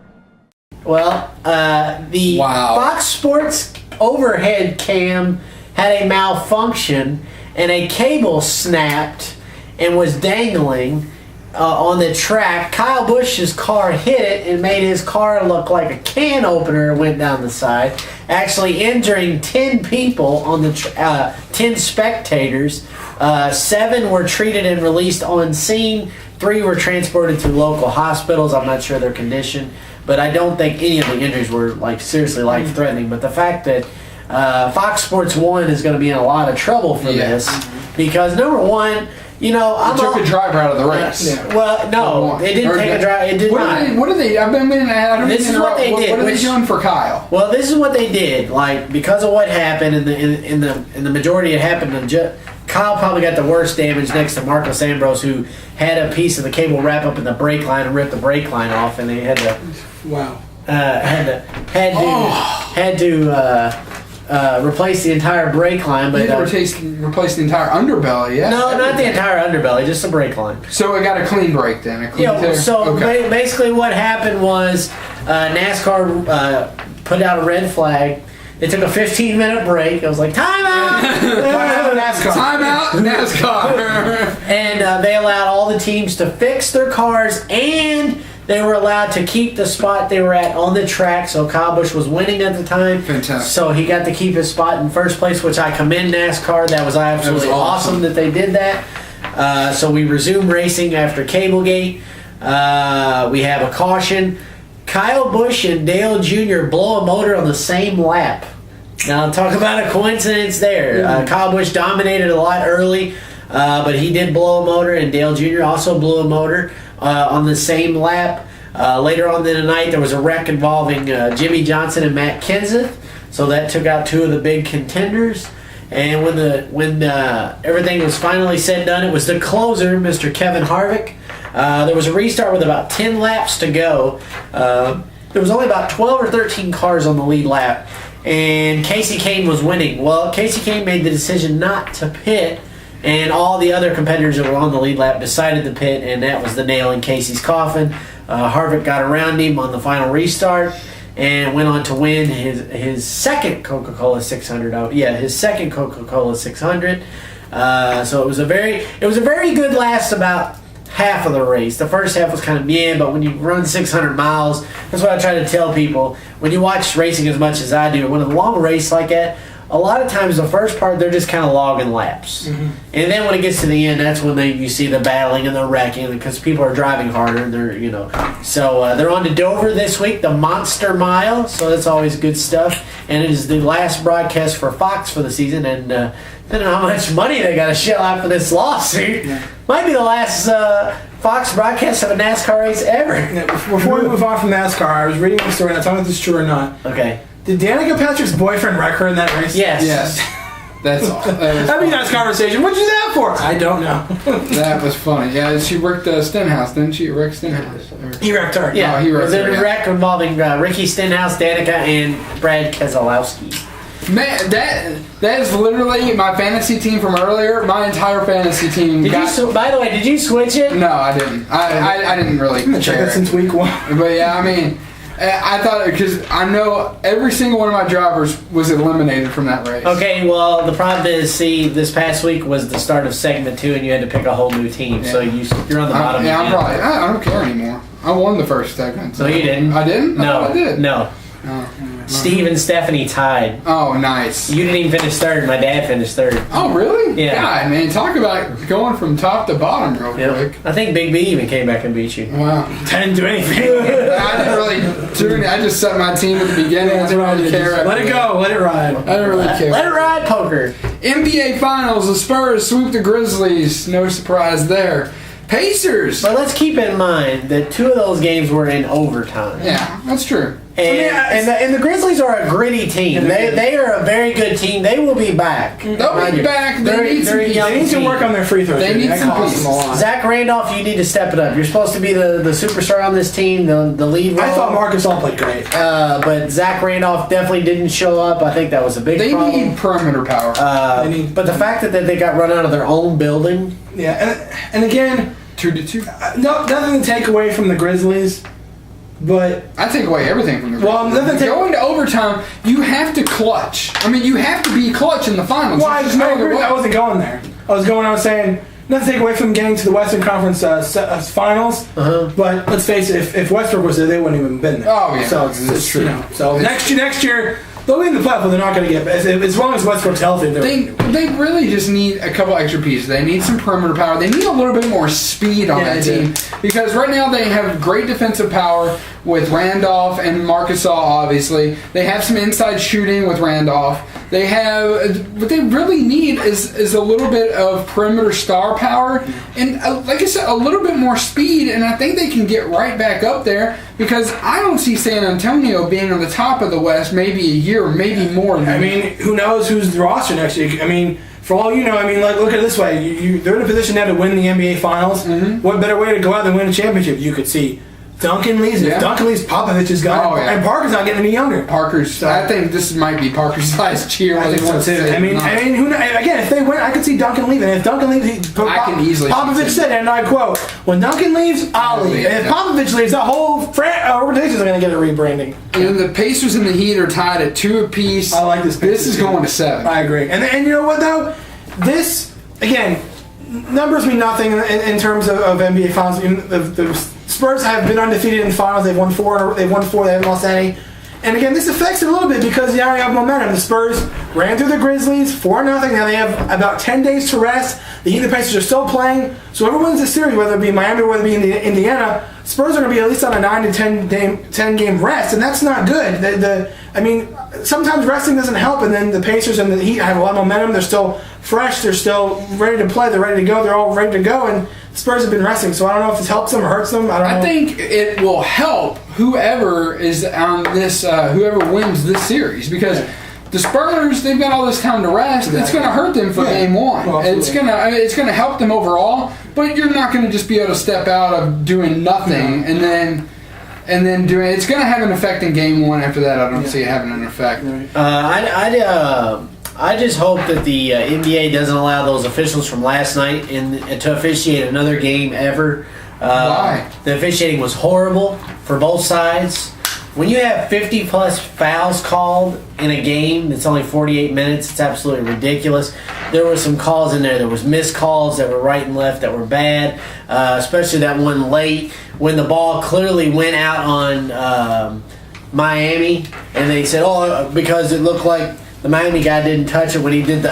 Well, the Fox Sports overhead cam had a malfunction, and a cable snapped and was dangling on the track. Kyle Busch's car hit it and made his car look like a can opener went down the side, actually injuring 10 people on the 10 spectators. 7 were treated and released on scene. 3 were transported to local hospitals. I'm not sure their condition, but I don't think any of the injuries were seriously life-threatening. But the fact that Fox Sports 1 is going to be in a lot of trouble for this, because number one, It took a driver out of the race. Yeah. Well, no, it didn't take a driver. It did not. What are they? I don't this is what they did. What are they doing for Kyle? Well, this is what they did. Because of what happened, in the majority, it happened to Kyle. Probably got the worst damage next to Marcus Ambrose, who had a piece of the cable wrap up in the brake line and ripped the brake line off, and they had to. Wow. Had to replace the entire brake line, but replace the entire underbelly. Yeah. No, not the entire underbelly, just the brake line. So it got a clean brake then. Basically, what happened was NASCAR put out a red flag. They took a 15-minute break. It was like, time out! Time out, NASCAR! And they allowed all the teams to fix their cars, and they were allowed to keep the spot they were at on the track. So Kyle Busch was winning at the time. Fantastic. So he got to keep his spot in first place, which I commend NASCAR. That was absolutely awesome that they did that. So we resumed racing after Cablegate. We have a caution. Kyle Busch and Dale Jr. blow a motor on the same lap. Now, talk about a coincidence there. Kyle Busch dominated a lot early. but he did blow a motor, and Dale Jr. also blew a motor on the same lap. Later on in the night, there was a wreck involving Jimmy Johnson and Matt Kenseth, so that took out two of the big contenders. And when everything was finally said and done, it was the closer, Mr. Kevin Harvick. There was a restart with about 10 laps to go. There was only about 12 or 13 cars on the lead lap, and Casey Kane was winning. Well, Casey Kane made the decision not to pit, and all the other competitors that were on the lead lap decided to pit, and that was the nail in Casey's coffin. Harvick got around him on the final restart and went on to win his second Coca-Cola 600. His second Coca-Cola 600. So it was a very good last about half of the race. The first half was kind of but when you run 600 miles, that's what I try to tell people. When you watch racing as much as I do, when a long race like that, a lot of times the first part they're just kind of logging laps, and then when it gets to the end, that's when you see the battling and the wrecking because people are driving harder. And they're so they're on to Dover this week, the Monster Mile. So that's always good stuff, and it is the last broadcast for Fox for the season. And depending on how much money they got to shell out for this lawsuit, might be the last Fox broadcast of a NASCAR race ever. Before we move on from NASCAR, I was reading the story, and I don't know if this is true or not. Okay. Did Danica Patrick's boyfriend wreck her in that race? Yes. That's all. That'd be a nice conversation. What'd you do that for? I don't know. That was funny. Yeah, she wrecked Stenhouse, didn't she? Wrecked Stenhouse. He wrecked her. Yeah, he wrecked her. It was a wreck involving Ricky Stenhouse, Danica, and Brad Keselowski. Man, that is literally my fantasy team from earlier. My entire fantasy team. By the way, did you switch it? No, I didn't. I didn't really check it since week 1. But yeah, I mean, I thought because I know every single one of my drivers was eliminated from that race. Okay, well the problem is, this past week was the start of segment 2, and you had to pick a whole new team. Yeah. So you're on the bottom. I don't care anymore. I won the first segment. So. No, you didn't. I didn't. No, I did. No. Oh. Steve and Stephanie tied. Oh, nice. You didn't even finish third. My dad finished third. Oh, really? Yeah. God, man, talk about going from top to bottom real quick. I think Big B even came back and beat you. Wow. I didn't do anything. I didn't really do anything. I just set my team at the beginning. I didn't really care. Let it go. Let it ride. I didn't really care. Let it ride, poker. NBA Finals. The Spurs swoop the Grizzlies. No surprise there. Pacers. But let's keep in mind that 2 of those games were in overtime. Yeah, that's true. And the Grizzlies are a gritty team. They are a very good team. They will be back. They'll be back. They need to work on their free throws. They need some pieces. Zach Randolph, you need to step it up. You're supposed to be the superstar on this team, the lead role. I thought Marcus All played great. But Zach Randolph definitely didn't show up. I think that was a big problem. They need perimeter power. But the fact that they got run out of their own building. Yeah, and again, 2-2. Nothing to take away from the Grizzlies. But I take away everything from the Grizzlies. Going to overtime, you have to clutch. I mean, you have to be clutch in the finals. Well, I wasn't going there. I was saying, not to take away from getting to the Western Conference finals, but let's face it, if Westbrook was there, they wouldn't even been there. Oh, yeah. So it's true. So next year, they'll be in the playoff, but they're not going to get as long as Westbrook's healthy. They really just need a couple extra pieces. They need some perimeter power. They need a little bit more speed on that team. Because right now they have great defensive power with Randolph and Marcus All, obviously. They have some inside shooting with Randolph. They have what they really need is a little bit of perimeter star power and, like I said, a little bit more speed. And I think they can get right back up there because I don't see San Antonio being on the top of the West maybe a year or maybe more. I mean, who knows who's the roster next year? I mean, for all you know, look at it this way: they're in a position now to win the NBA Finals. Mm-hmm. What better way to go out than win a championship? You could see Duncan leaves. Yeah. If Duncan leaves, Popovich is gone, and Parker's not getting any younger. I think this might be Parker's size cheer. I think so too. I mean, who knows? Again, if they win, I could see Duncan leaving. If Duncan leaves, I can easily. Popovich said, and I quote: "When Duncan leaves, I'll leave." And if Popovich leaves, the whole organization is going to get a rebranding. And the Pacers and the Heat are tied at 2 apiece. I like this. This is going to 7. I agree. And you know what though? This again, numbers mean nothing in terms of NBA Finals. The Spurs have been undefeated in the finals. They've won 4. They haven't lost any. And again, this affects it a little bit because now you have momentum. The Spurs ran through the Grizzlies 4-0. Now they have about 10 days to rest. The Heat and the Pacers are still playing. So whoever wins this series, whether it be Miami or whether it be Indiana, Spurs are going to be at least on a 9 to 10 game rest, and that's not good. I mean, sometimes resting doesn't help, and then the Pacers and the Heat have a lot of momentum. They're still fresh. They're still ready to play. They're ready to go. They're all ready to go, and the Spurs have been resting. So I don't know if this helps them or hurts them. I don't know. I think it will help whoever is on this, whoever wins this series, because the Spurs, they've got all this time to rest. Exactly. It's going to hurt them for game one. Well, it's going to help them overall, but you're not going to just be able to step out of doing nothing and then doing. It's going to have an effect in game one. After that, I don't see it having an effect. I just hope that the NBA doesn't allow those officials from last night to officiate another game ever. Why? The officiating was horrible for both sides. When you have 50-plus fouls called in a game that's only 48 minutes, it's absolutely ridiculous. There were some calls in there. There was missed calls that were right and left that were bad, especially that one late when the ball clearly went out on Miami, and they said, because it looked like the Miami guy didn't touch it when he did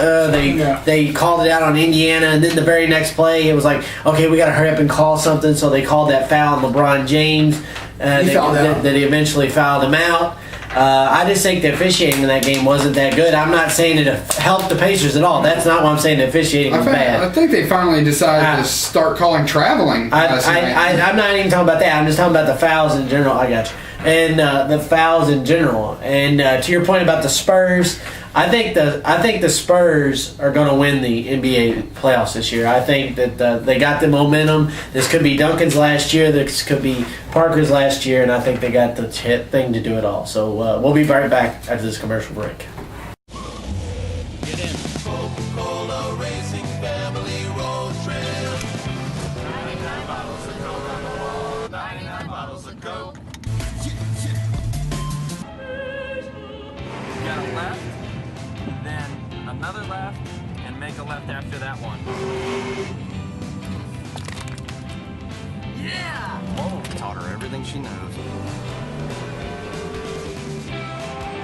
they called it out on Indiana, and then the very next play, it was like, okay, we got to hurry up and call something, so they called that foul on LeBron James. That he eventually fouled him out. I just think the officiating in that game wasn't that good. I'm not saying it helped the Pacers at all. That's not what I'm saying. The officiating was bad. I think they finally decided to start calling traveling. I'm not even talking about that. I'm just talking about the fouls in general. I got you. And the fouls in general. And to your point about the Spurs, I think the Spurs are going to win the NBA playoffs this year. I think that they got the momentum. This could be Duncan's last year. This could be Parker's last year, and I think they got the thing to do it all. So we'll be right back after this commercial break. Get in. Coca-Cola Racing Family Road Trip. 99 bottles of Coke on the wall. 99 bottles of Coke. You got a left, then another left, and make a left after that one. Yeah! Whoa, taught her everything she knows.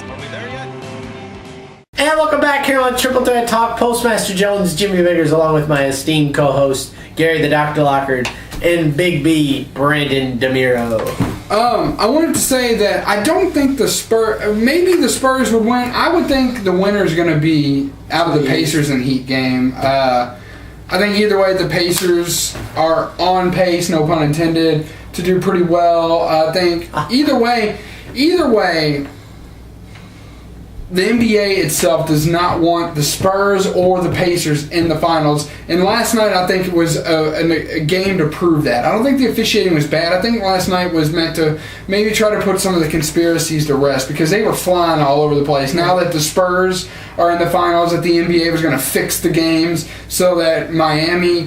Are we there yet? And welcome back here on Triple Threat Talk. Postmaster Jones, Jimmy Biggers, along with my esteemed co-host Gary the Dr. Lockard and Big B Brandon DeMiro. I wanted to say that I don't think the Spurs. Maybe the Spurs would win. I would think the winner is going to be out of the Pacers and Heat game. I think either way, the Pacers are on pace, no pun intended, to do pretty well. I think either way, the NBA itself does not want the Spurs or the Pacers in the finals. And last night, I think it was a game to prove that. I don't think the officiating was bad. I think last night was meant to maybe try to put some of the conspiracies to rest because they were flying all over the place. Now that the Spurs are in the finals, that the NBA was going to fix the games so that Miami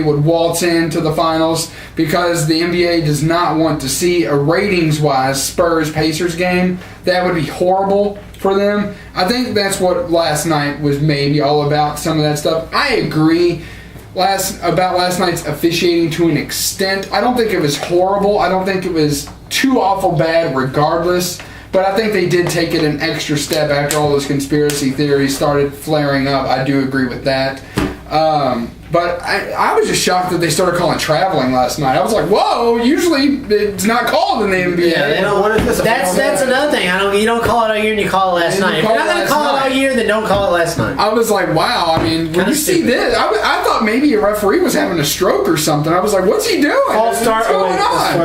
would waltz into the finals because the NBA does not want to see a ratings-wise Spurs-Pacers game. That would be horrible for them. I think that's what last night was maybe all about, some of that stuff. I agree about last night's officiating to an extent. I don't think it was horrible. I don't think it was too awful bad regardless. But I think they did take it an extra step after all those conspiracy theories started flaring up. I do agree with that. But I was just shocked that they started calling traveling last night. I was like, whoa, usually it's not called in the NBA. Yeah, that's another thing. You don't call it all year and you call it last night. If you're not going to call it all year, then don't call it last night. I was like, wow. I mean, when you see this, I thought maybe a referee was having a stroke or something. I was like, what's he doing? What's going on?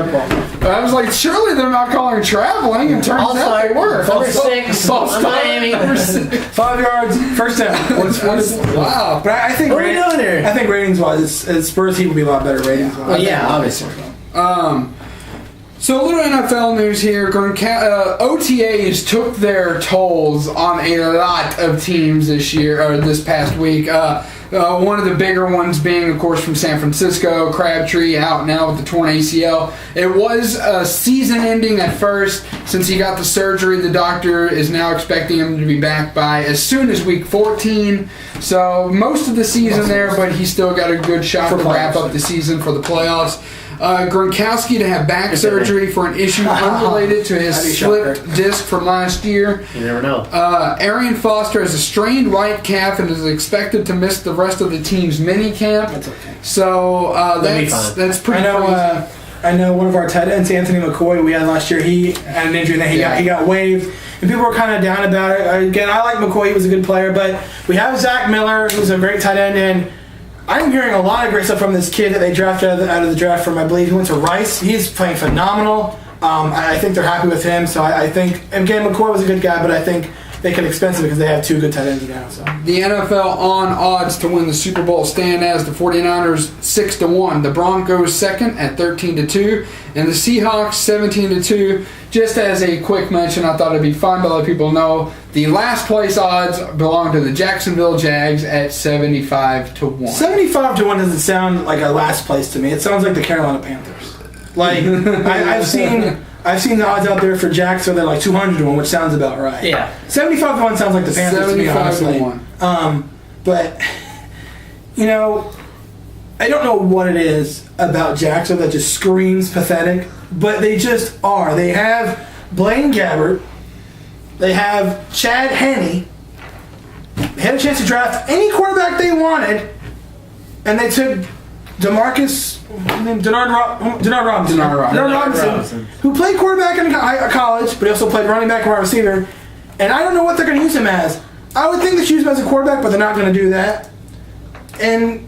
I was like, surely they're not calling traveling. And turns out they were. Number 6, Miami. 5 yards, first down. Wow. But I think what are we doing here? I think ratings-wise, Spurs Heat would be a lot better ratings-wise. Well, yeah, obviously. So a little NFL news here. OTAs took their tolls on a lot of teams this past week. One of the bigger ones being, of course, from San Francisco, Crabtree out now with the torn ACL. It was season-ending at first. Since he got the surgery, the doctor is now expecting him to be back by as soon as week 14. So most of the season there, but he's still got a good shot to wrap up the season for the playoffs. Gronkowski to have back surgery for an issue unrelated to his slipped disc from last year. You never know. Arian Foster has a strained right calf and is expected to miss the rest of the team's mini camp. That's okay. So that's pretty crazy. I know one of our tight ends, Anthony McCoy, we had last year. He had an injury that he got waived, and people were kind of down about it. Again, I like McCoy; he was a good player, but we have Zach Miller, who's a great tight end, and I'm hearing a lot of great stuff from this kid that they drafted out of the draft from, I believe he went to Rice. He's playing phenomenal. I think they're happy with him, so I think, and again, McCoy was a good guy, but I think they could expensive because they have 2 good tight ends now. So the NFL on odds to win the Super Bowl stand as the 49ers 6-1, the Broncos second at 13-2, and the Seahawks 17-2. Just as a quick mention, I thought it'd be fun to let people know the last place odds belong to the Jacksonville Jags at 75-1. 75-1 doesn't sound like a last place to me. It sounds like the Carolina Panthers. Like I've seen the odds out there for Jags, so they're like 200-1, which sounds about right. Yeah. 75-1 sounds like the Panthers to me, honestly. 75-1. But, I don't know what it is about Jacksonville that just screams pathetic, but they just are. They have Blaine Gabbert. They have Chad Henne. They had a chance to draft any quarterback they wanted, and they took Denard Robinson, who played quarterback in college, but he also played running back and wide receiver. And I don't know what they're going to use him as. I would think they should use him as a quarterback, but they're not going to do that. And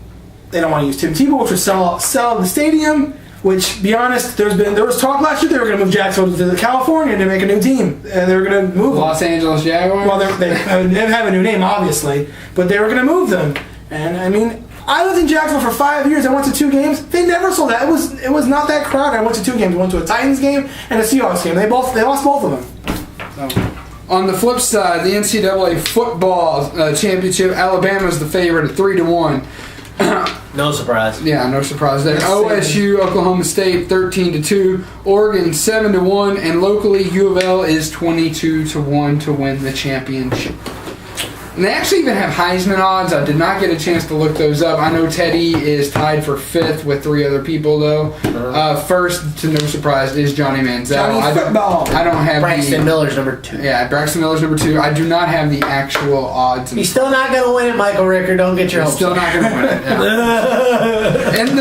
they don't want to use Tim Tebow, which would sell the stadium. Which, be honest, there was talk last year they were going to move Jacksonville to California to make a new team, and they were going to move Los Angeles Jaguars. Well, they have a new name, obviously, but they were going to move them. And I mean, I lived in Jacksonville for 5 years. I went to 2 games. They never sold out. It was not that crowded. I went to 2 games. I went to a Titans game and a Seahawks game. They lost both of them. So. On the flip side, the NCAA football championship, Alabama's the favorite at 3-1. No surprise. Yeah, no surprise there. OSU, Oklahoma State 13-2, Oregon 7-1, and locally U of L is 22-1 to win the championship. And they actually even have Heisman odds. I did not get a chance to look those up. I know Teddy is tied for 5th with 3 other people, though. First, to no surprise, is Johnny Manziel. I don't have Braxton Miller's number 2. Yeah, Braxton Miller's number 2. I do not have the actual odds. He's still not going to win it, Michael Ricker. Don't get your hopes up. Still not going to win it. Yeah. And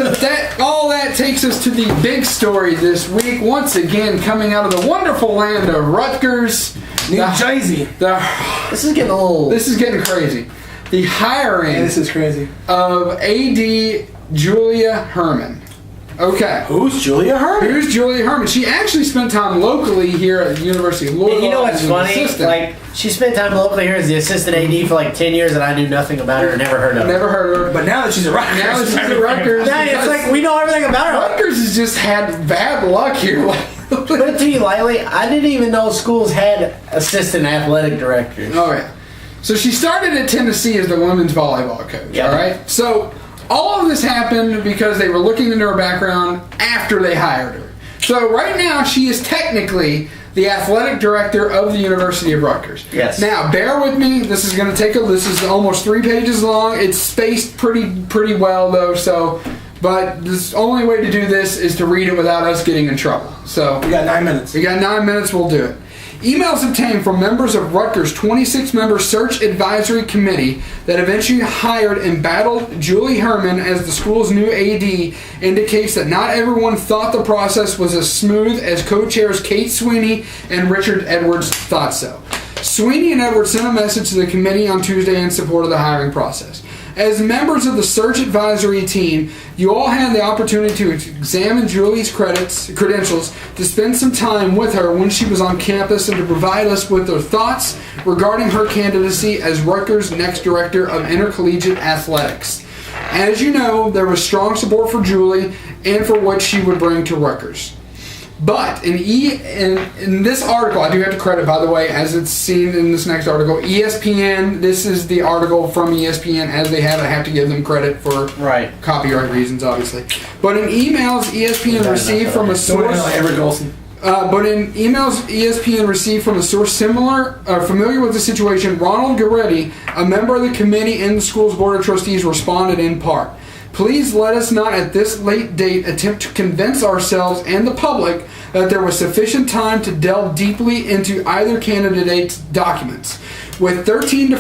all that takes us to the big story this week. Once again, coming out of the wonderful land of Rutgers, New Jersey. This is getting old. This is getting crazy. The hiring. Yeah, this is crazy. Of AD Julia Herman. Okay. Who's Julia Herman? Who's Julia Herman? She actually spent time locally here at the University of Louisville. You know what's funny? Like, she spent time locally here as the assistant AD for like 10 years, and I knew nothing about her, never heard of her. Never heard of her. But now that she's at Rutgers. It's like we know everything about her. Rutgers has just had bad luck here. Put it to you lightly, I didn't even know schools had assistant athletic directors. Oh, yeah. So she started at Tennessee as the women's volleyball coach, yep. All right? So all of this happened because they were looking into her background after they hired her. So right now, she is technically the athletic director of the University of Rutgers. Yes. Now, bear with me. This is going to take this is almost 3 pages long. It's spaced pretty well, though, so... But the only way to do this is to read it without us getting in trouble. So we got 9 minutes. We got 9 minutes. We'll do it. Emails obtained from members of Rutgers' 26-member search advisory committee that eventually hired and battled Julie Herman as the school's new AD indicates that not everyone thought the process was as smooth as co-chairs Kate Sweeney and Richard Edwards thought so. Sweeney and Edwards sent a message to the committee on Tuesday in support of the hiring process. As members of the search advisory team, you all had the opportunity to examine Julie's credentials, to spend some time with her when she was on campus, and to provide us with their thoughts regarding her candidacy as Rutgers' next director of intercollegiate athletics. As you know, there was strong support for Julie and for what she would bring to Rutgers. But in this article, I do have to credit, by the way, as it's seen in this next article, ESPN. This is the article from ESPN as they have it. I have to give them credit for copyright reasons, obviously. But in emails ESPN received from a source, familiar with the situation, Ronald Goretti, a member of the committee and the school's board of trustees, responded in part. Please let us not at this late date attempt to convince ourselves and the public that there was sufficient time to delve deeply into either candidate's documents. With 13 to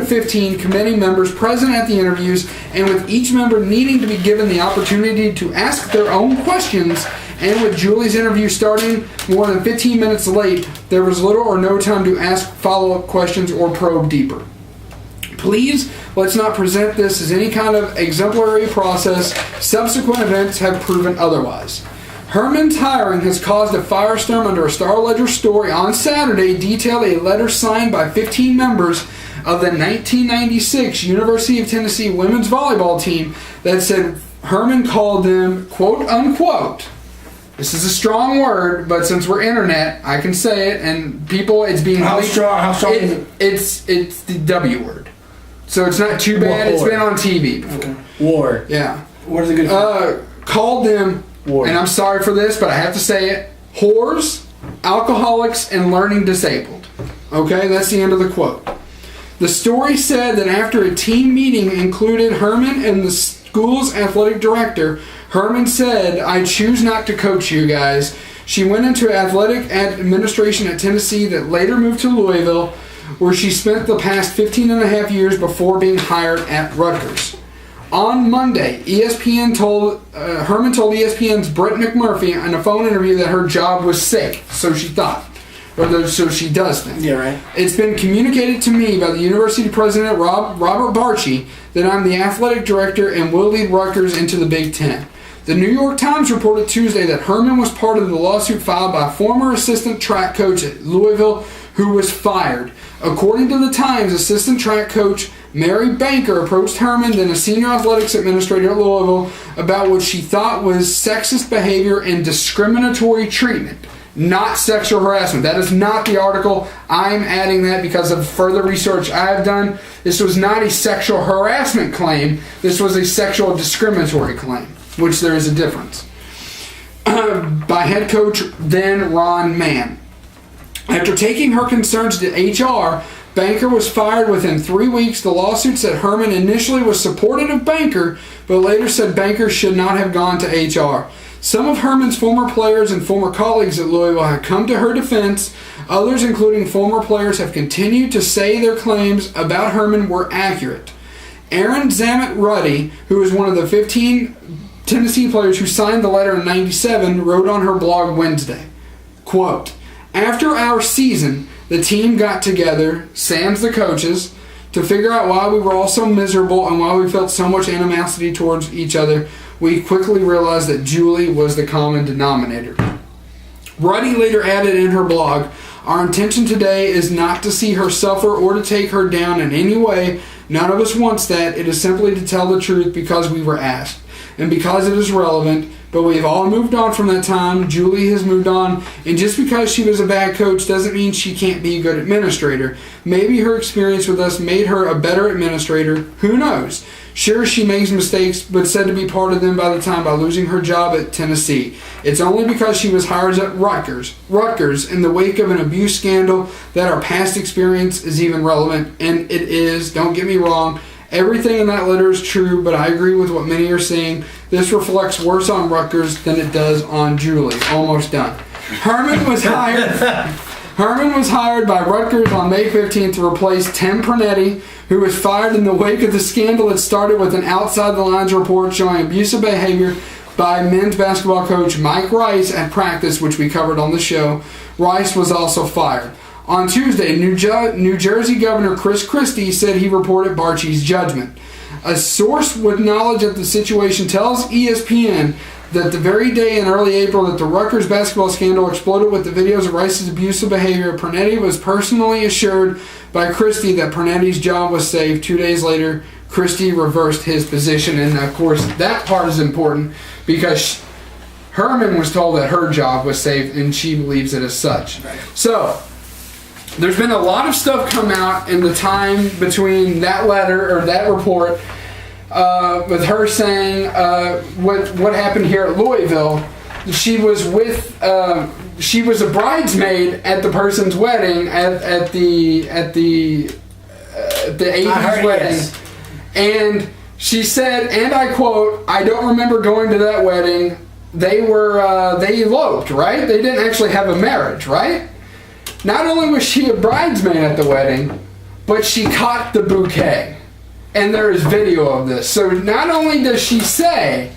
15 committee members present at the interviews, and with each member needing to be given the opportunity to ask their own questions, and with Julie's interview starting more than 15 minutes late, there was little or no time to ask follow-up questions or probe deeper. Please, let's not present this as any kind of exemplary process. Subsequent events have proven otherwise. Herman's hiring has caused a firestorm under a Star-Ledger story on Saturday detailed a letter signed by 15 members of the 1996 University of Tennessee women's volleyball team that said Herman called them, quote unquote, this is a strong word, but since we're internet, I can say it, and people, it's being... How strong is it? It's the W word. So it's not too bad. It's been on TV before. Okay. War. Yeah. What is it good for? Called them, War. and I'm sorry for this, but I have to say it, whores, alcoholics, and learning disabled. Okay, that's the end of the quote. The story said that after a team meeting included Herman and the school's athletic director, Herman said, I choose not to coach you guys. She went into athletic administration at Tennessee that later moved to Louisville, where she spent the past 15 and a half years before being hired at Rutgers. On Monday, Herman told ESPN's Brett McMurphy in a phone interview that her job was safe, so she thought. Or so she does think. Yeah, right. It's been communicated to me by the university president, Robert Barchi, that I'm the athletic director and will lead Rutgers into the Big Ten. The New York Times reported Tuesday that Herman was part of the lawsuit filed by former assistant track coach at Louisville who was fired. According to the Times, assistant track coach Mary Banker approached Herman, then a senior athletics administrator at Louisville, about what she thought was sexist behavior and discriminatory treatment, not sexual harassment. That is not the article. I'm adding that because of further research I have done. This was not a sexual harassment claim. This was a sexual discriminatory claim, which there is a difference. By head coach then Ron Mann. After taking her concerns to HR, Banker was fired within 3 weeks. The lawsuit said Herman initially was supportive of Banker, but later said Banker should not have gone to HR. Some of Herman's former players and former colleagues at Louisville have come to her defense. Others, including former players, have continued to say their claims about Herman were accurate. Aaron Zamet Ruddy, who is one of the 15 Tennessee players who signed the letter in '97, wrote on her blog Wednesday, quote, after our season, the team got together, sans the coaches, to figure out why we were all so miserable and why we felt so much animosity towards each other. We quickly realized that Julie was the common denominator. Ruddy later added in her blog, our intention today is not to see her suffer or to take her down in any way. None of us wants that. It is simply to tell the truth because we were asked and because it is relevant. But we've all moved on from that time. Julie has moved on. And just because she was a bad coach doesn't mean she can't be a good administrator. Maybe her experience with us made her a better administrator. Who knows? Sure, she makes mistakes, but said to be part of them by the time by losing her job at Tennessee. It's only because she was hired at Rutgers in the wake of an abuse scandal that our past experience is even relevant. And it is, don't get me wrong, everything in that letter is true, but I agree with what many are saying. This reflects worse on Rutgers than it does on Julie. Almost done. Herman was hired by Rutgers on May 15th to replace Tim Pernetti, who was fired in the wake of the scandal that started with an outside the lines report showing abusive behavior by men's basketball coach Mike Rice at practice, which we covered on the show. Rice was also fired. On Tuesday, New Jersey Governor Chris Christie said he reported Barchi's judgment. A source with knowledge of the situation tells ESPN that the very day in early April that the Rutgers basketball scandal exploded with the videos of Rice's abusive behavior, Pernetti was personally assured by Christie that Pernetti's job was safe. 2 days later, Christie reversed his position. And, of course, that part is important because Herman was told that her job was safe, and she believes it as such. So, there's been a lot of stuff come out in the time between that letter or that report with her saying what happened here at Louisville. She was with she was a bridesmaid at the person's wedding at the 80s wedding, yes. And She said, and I quote, "I don't remember going to that wedding. They eloped, right? They didn't actually have a marriage, right? Not only was she a bridesmaid at the wedding, but she caught the bouquet. And there is video of this. So not only does she say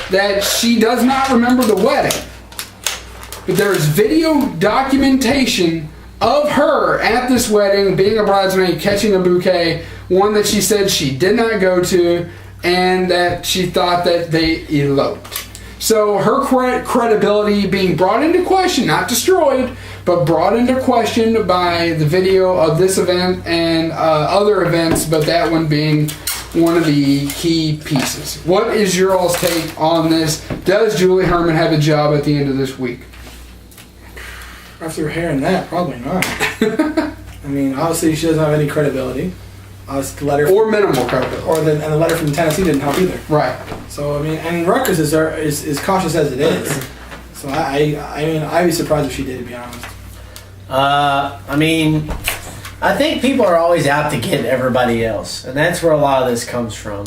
that she does not remember the wedding, but there is video documentation of her at this wedding, being a bridesmaid, catching a bouquet, one that she said she did not go to, and that she thought that they eloped. So her credibility being brought into question, not destroyed, but brought into question by the video of this event and other events, but that one being one of the key pieces. What is your all's take on this? Does Julie Herman have a job at the end of this week? After hearing that, probably not. I mean, obviously she doesn't have any credibility. The letter or minimal credibility. And the letter from Tennessee didn't help either. Right. So, I mean, and Rutgers is cautious as it is. So, I mean, I'd be surprised if she did, to be honest. I mean, I think people are always out to get everybody else. And that's where a lot of this comes from.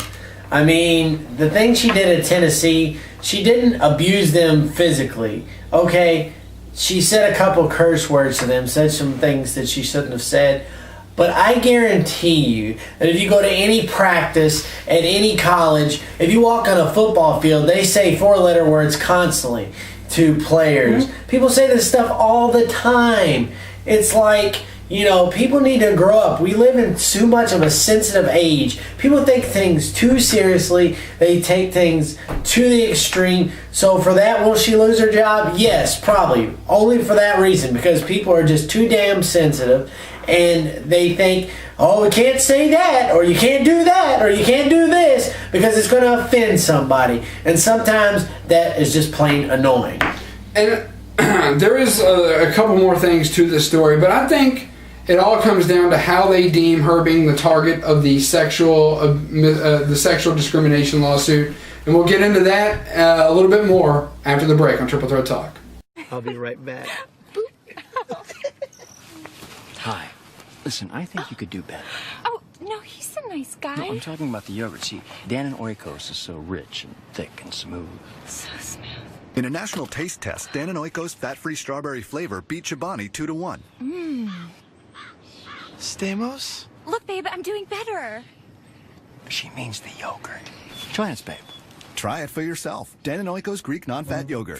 I mean, the thing she did at Tennessee, she didn't abuse them physically. Okay, she said a couple curse words to them, said some things that she shouldn't have said. But I guarantee you that if you go to any practice at any college, if you walk on a football field, they say 4-letter words constantly to players. Mm-hmm. People say this stuff all the time. It's like, you know, people need to grow up. We live in too much of a sensitive age. People take things too seriously. They take things to the extreme. So for that, will she lose her job? Yes, probably. Only for that reason, because people are just too damn sensitive. And they think, oh, we can't say that, or you can't do that, or you can't do this, because it's going to offend somebody. And sometimes that is just plain annoying. And there is a couple more things to this story, but I think it all comes down to how they deem her being the target of the sexual discrimination lawsuit. And we'll get into that a little bit more after the break on Triple Threat Talk. I'll be right back. Hi. Listen, I think you could do better. Oh, no, he's a nice guy. No, I'm talking about the yogurt. See, Dan & Oikos is so rich and thick and smooth. So smooth. In a national taste test, Dan & Oikos fat-free strawberry flavor beat Chobani 2-1. Mmm. Stamos? Look, babe, I'm doing better. She means the yogurt. Try it, babe. Try it for yourself. Dan & Oikos Greek non-fat yogurt.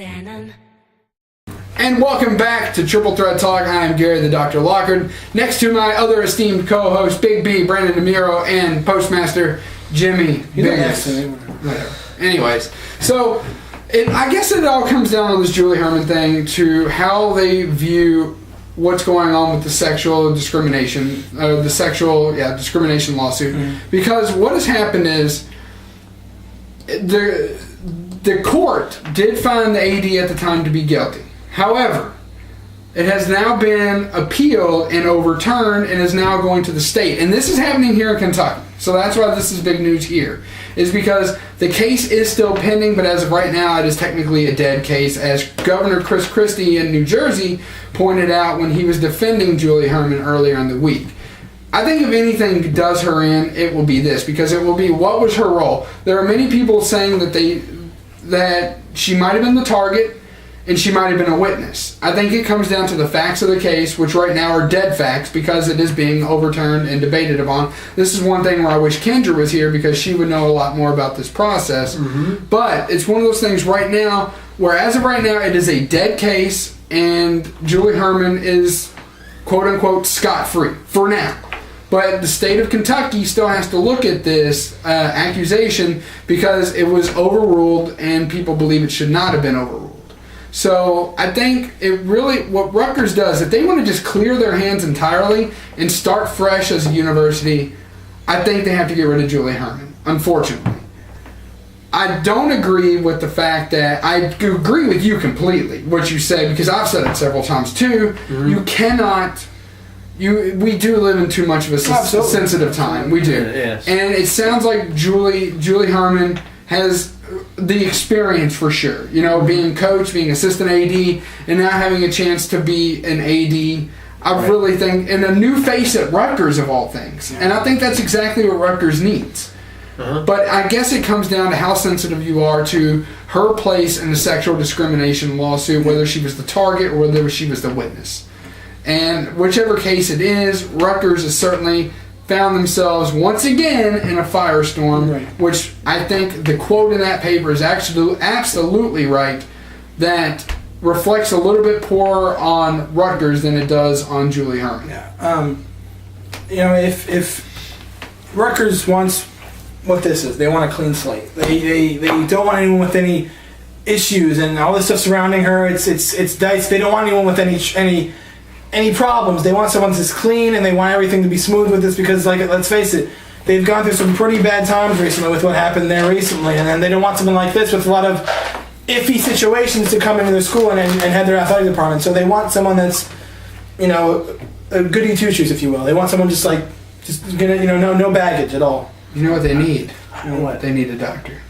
And welcome back to Triple Threat Talk. I am Gary the Dr. Lockard. Next to my other esteemed co-host, Big B, Brandon DeMiro, and Postmaster, Jimmy Biggest. Whatever. Anyways, so I guess it all comes down to this Julie Herman thing, to how they view what's going on with the sexual discrimination, discrimination lawsuit. Mm-hmm. Because what has happened is the court did find the AD at the time to be guilty. However, it has now been appealed and overturned and is now going to the state. And this is happening here in Kentucky. So that's why this is big news here. Is because the case is still pending, but as of right now, it is technically a dead case, as Governor Chris Christie in New Jersey pointed out when he was defending Julie Herman earlier in the week. I think if anything does her in, it will be this, because it will be, what was her role? There are many people saying that she might have been the target, and she might have been a witness. I think it comes down to the facts of the case, which right now are dead facts because it is being overturned and debated upon. This is one thing where I wish Kendra was here because she would know a lot more about this process. Mm-hmm. But it's one of those things right now where, as of right now, it is a dead case and Julie Herman is, quote-unquote, scot-free for now. But the state of Kentucky still has to look at this accusation because it was overruled and people believe it should not have been overruled. So I think it really, what Rutgers does, if they want to just clear their hands entirely and start fresh as a university, I think they have to get rid of Julie Herman, unfortunately. I don't agree with the fact that, I agree with you completely, what you said, because I've said it several times too. Mm-hmm. You cannot, we do live in too much of a sensitive time. We do. Yes. And it sounds like Julie Herman has the experience for sure, you know, being coach, being assistant AD, and now having a chance to be an AD. I really think, and a new face at Rutgers of all things. And I think that's exactly what Rutgers needs. But I guess it comes down to how sensitive you are to her place in the sexual discrimination lawsuit, whether she was the target or whether she was the witness. And whichever case it is, Rutgers has certainly found themselves once again in a firestorm, which I think the quote in that paper is actually absolutely right, that reflects a little bit poorer on Rutgers than it does on Julie Herman. Yeah. If Rutgers wants what this is, they want a clean slate. They don't want anyone with any issues and all this stuff surrounding her. It's diced. They don't want anyone with any problems. They want someone that's clean, and they want everything to be smooth with this because, like, let's face it, they've gone through some pretty bad times recently with what happened there recently, and then they don't want someone like this with a lot of iffy situations to come into their school and head their athletic department. So they want someone that's, a goody two shoes, if you will. They want someone just no baggage at all. You know what they need? What? They need a doctor.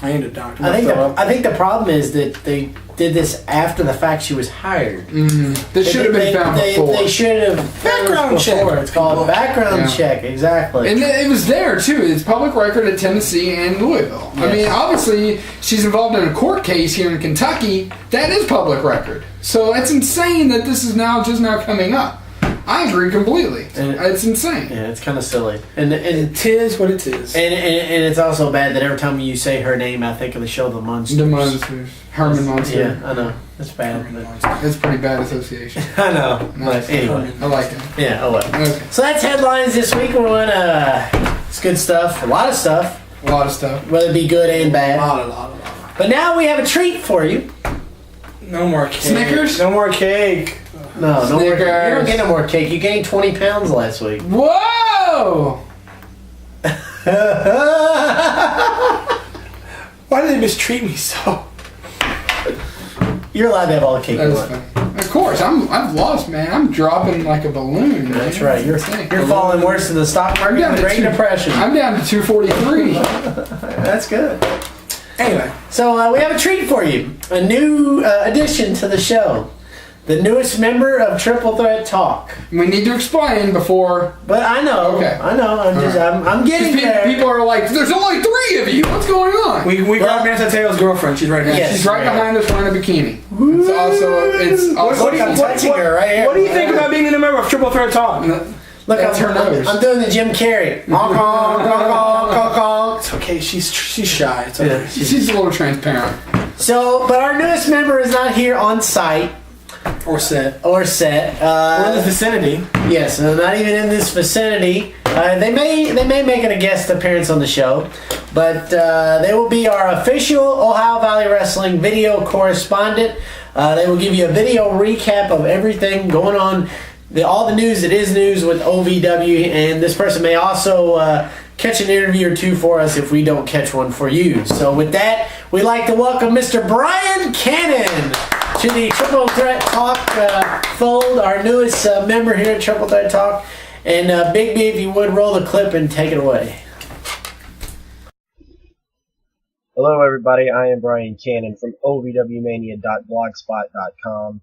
I need a doctor. I think the problem is that they did this after the fact she was hired. They should have been found before. They should have background check. It's called a background check, exactly. And it was there too. It's public record at Tennessee and Louisville. Yes. I mean, obviously, she's involved in a court case here in Kentucky. That is public record. So it's insane that this is just now coming up. I agree completely. It's insane. Yeah, it's kind of silly. And it is what it is. And it's also bad that every time you say her name, I think of the show The Munsters. The Munsters. Herman Munster. Yeah, I know. It's bad. It's pretty bad association. I know. Nice. But anyway. I like it. Yeah, oh well. Okay. So that's headlines this week. We're on, it's good stuff. A lot of stuff. Whether it be good and bad. A lot. But now we have a treat for you. No more cake. Snickers? No more cake. No more. You don't get no more cake. You gained 20 pounds last week. Whoa! Why do they mistreat me so? You're allowed to have all the cake you want. Of course, I've lost, man. I'm dropping like a balloon. That's right. You're falling worse than the stock market. I'm down The Great Depression. I'm down to 243. That's good. Anyway, so we have a treat for you. A new addition to the show. The newest member of Triple Threat Talk. We need to explain before. But I know. Okay. I know. I'm getting there. People are like, there's only 3 of you. What's going on? We grabbed Nancy Taylor's girlfriend. She's right here. She's right behind us wearing a bikini. It's also. I'm touching her right here. What do you think about being a new member of Triple Threat Talk? Look, I'm doing the Jim Carrey. It's okay. She's shy. It's okay. Yeah, she's a little transparent. So, but our newest member is not here on site. Or set. Or in the vicinity. Yes, not even in this vicinity. They may make a guest appearance on the show, but they will be our official Ohio Valley Wrestling video correspondent. They will give you a video recap of everything going on, all the news that is news with OVW, and this person may also catch an interview or two for us if we don't catch one for you. So with that, we'd like to welcome Mr. Brian Cannon to the Triple Threat Talk fold, our newest member here at Triple Threat Talk. And Big B, if you would, roll the clip and take it away. Hello, everybody. I am Brian Cannon from ovwmania.blogspot.com.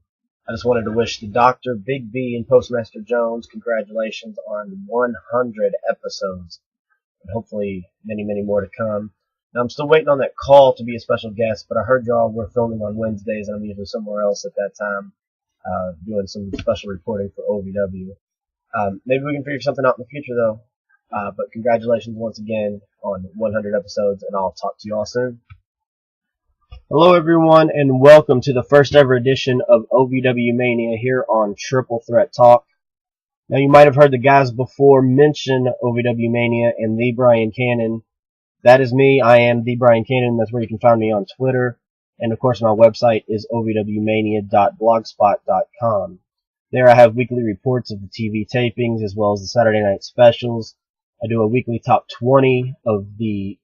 I just wanted to wish the Doctor, Big B, and Postmaster Jones congratulations on 100 episodes, and hopefully many, many more to come. Now, I'm still waiting on that call to be a special guest, but I heard y'all were filming on Wednesdays, and I'm usually somewhere else at that time, doing some special reporting for OVW. Maybe we can figure something out in the future, though. But congratulations once again on 100 episodes, and I'll talk to you all soon. Hello, everyone, and welcome to the first ever edition of OVW Mania here on Triple Threat Talk. Now, you might have heard the guys before mention OVW Mania and the Brian Cannon. That is me. I am the Brian Cannon. That's where you can find me on Twitter. And, of course, my website is ovwmania.blogspot.com. There I have weekly reports of the TV tapings as well as the Saturday night specials. I do a weekly top 20 of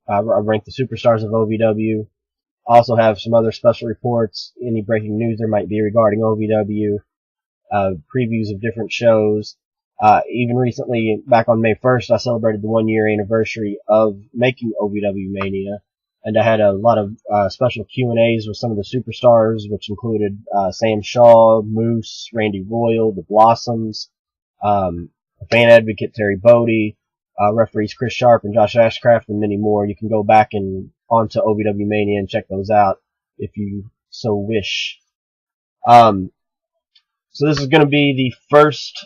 I rank the superstars of OVW. I also have some other special reports, any breaking news there might be regarding OVW, previews of different shows. Even recently, back on May 1st, I celebrated the 1-year anniversary of making OVW Mania, and I had a lot of special Q&As with some of the superstars, which included Sam Shaw, Moose, Randy Royal, The Blossoms, fan advocate Terry Bodie, referees Chris Sharp and Josh Ashcraft, and many more. You can go back and onto OVW Mania and check those out if you so wish. So this is going to be the first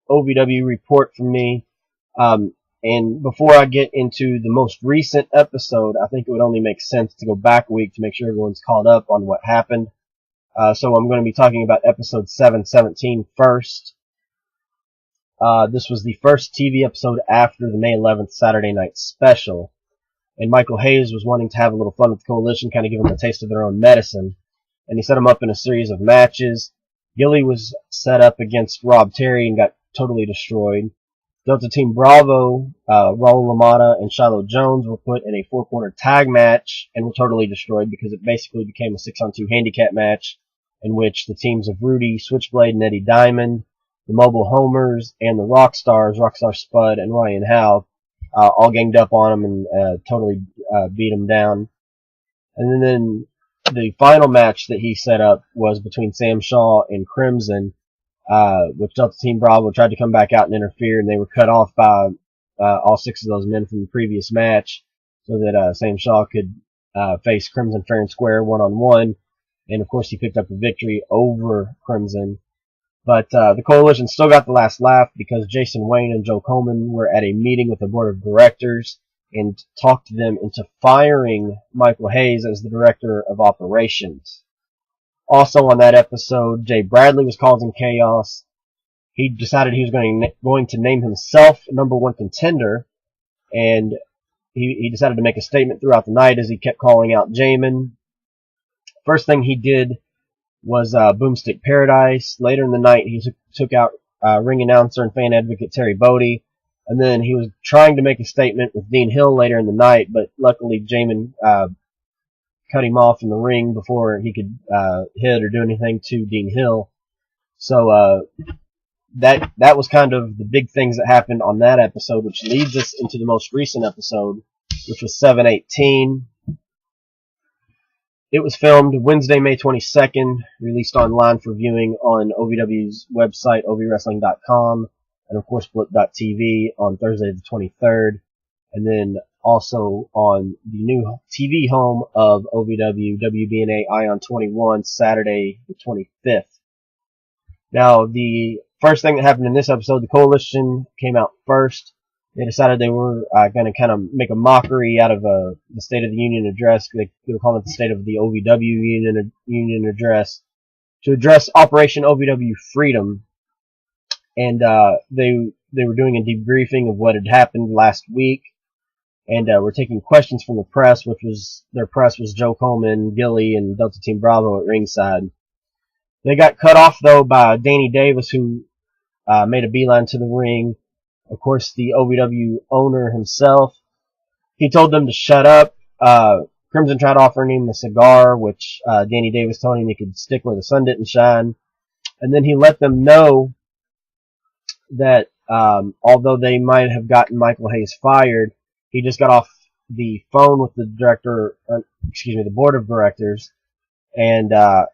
OVW report from me. And before I get into the most recent episode, I think it would only make sense to go back a week to make sure everyone's caught up on what happened. So I'm going to be talking about episode 717 first. This was the first TV episode after the May 11th Saturday night special. And Michael Hayes was wanting to have a little fun with the Coalition, kind of give them a taste of their own medicine. And he set them up in a series of matches. Gilly was set up against Rob Terry and got totally destroyed. Delta Team Bravo, Raul Lamada and Shiloh Jones were put in a four-corner tag match and were totally destroyed because it basically became a 6-on-2 handicap match in which the teams of Rudy, Switchblade, and Eddie Diamond, the Mobile Homers, and the Rockstar Spud, and Ryan Howe, all ganged up on him and totally beat him down. And then the final match that he set up was between Sam Shaw and Crimson, which Delta Team Bravo tried to come back out and interfere, and they were cut off by all 6 of those men from the previous match so that Sam Shaw could face Crimson fair and square one-on-one. And, of course, he picked up a victory over Crimson. But the Coalition still got the last laugh because Jason Wayne and Joe Coleman were at a meeting with the board of directors and talked them into firing Michael Hayes as the director of operations. Also on that episode, Jay Bradley was causing chaos. He decided he was going to name himself number 1 contender, and he decided to make a statement throughout the night as he kept calling out Jamin. First thing he did was Boomstick Paradise. Later in the night, he took out ring announcer and fan advocate Terry Bodie. And then he was trying to make a statement with Dean Hill later in the night, but luckily Jamin cut him off in the ring before he could hit or do anything to Dean Hill. So that was kind of the big things that happened on that episode, which leads us into the most recent episode, which was 718. It was filmed Wednesday, May 22nd, released online for viewing on OVW's website, ovwrestling.com, and of course Blip.tv on Thursday the 23rd, and then also on the new TV home of OVW, WBNA Ion 21, Saturday the 25th. Now, the first thing that happened in this episode, the Coalition came out first. They decided they were going to kind of make a mockery out of the State of the Union address. They were calling it the State of the OVW Union address to address Operation OVW Freedom. And they were doing a debriefing of what had happened last week. And we're taking questions from the press, their press was Joe Coleman, Gilly, and Delta Team Bravo at ringside. They got cut off, though, by Danny Davis, who made a beeline to the ring. Of course, the OVW owner himself. He told them to shut up. Crimson tried offering him a cigar, which Danny Davis told him he could stick where the sun didn't shine. And then he let them know that although they might have gotten Michael Hayes fired, he just got off the phone with the the board of directors, and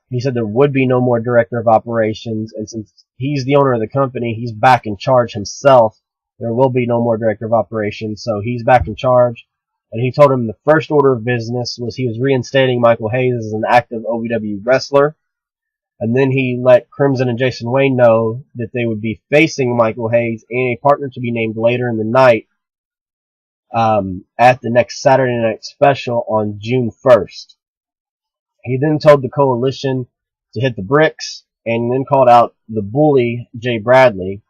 he said there would be no more director of operations, and since he's the owner of the company, he's back in charge himself. There will be no more director of operations, so he's back in charge. And he told him the first order of business was he was reinstating Michael Hayes as an active OVW wrestler. And then he let Crimson and Jason Wayne know that they would be facing Michael Hayes and a partner to be named later in the night at the next Saturday night special on June 1st. He then told the Coalition to hit the bricks and then called out the bully, Jay Bradley,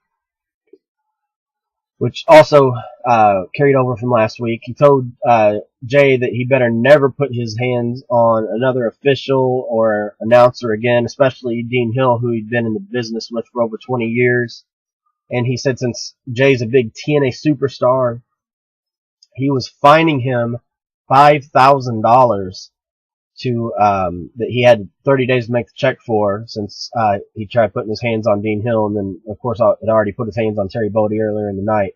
which also carried over from last week. He told Jay that he better never put his hands on another official or announcer again, especially Dean Hill, who he'd been in the business with for over 20 years. And he said since Jay's a big TNA superstar, he was fining him $5,000 to that he had 30 days to make the check for, since he tried putting his hands on Dean Hill, and then of course had already put his hands on Terry Bodie earlier in the night,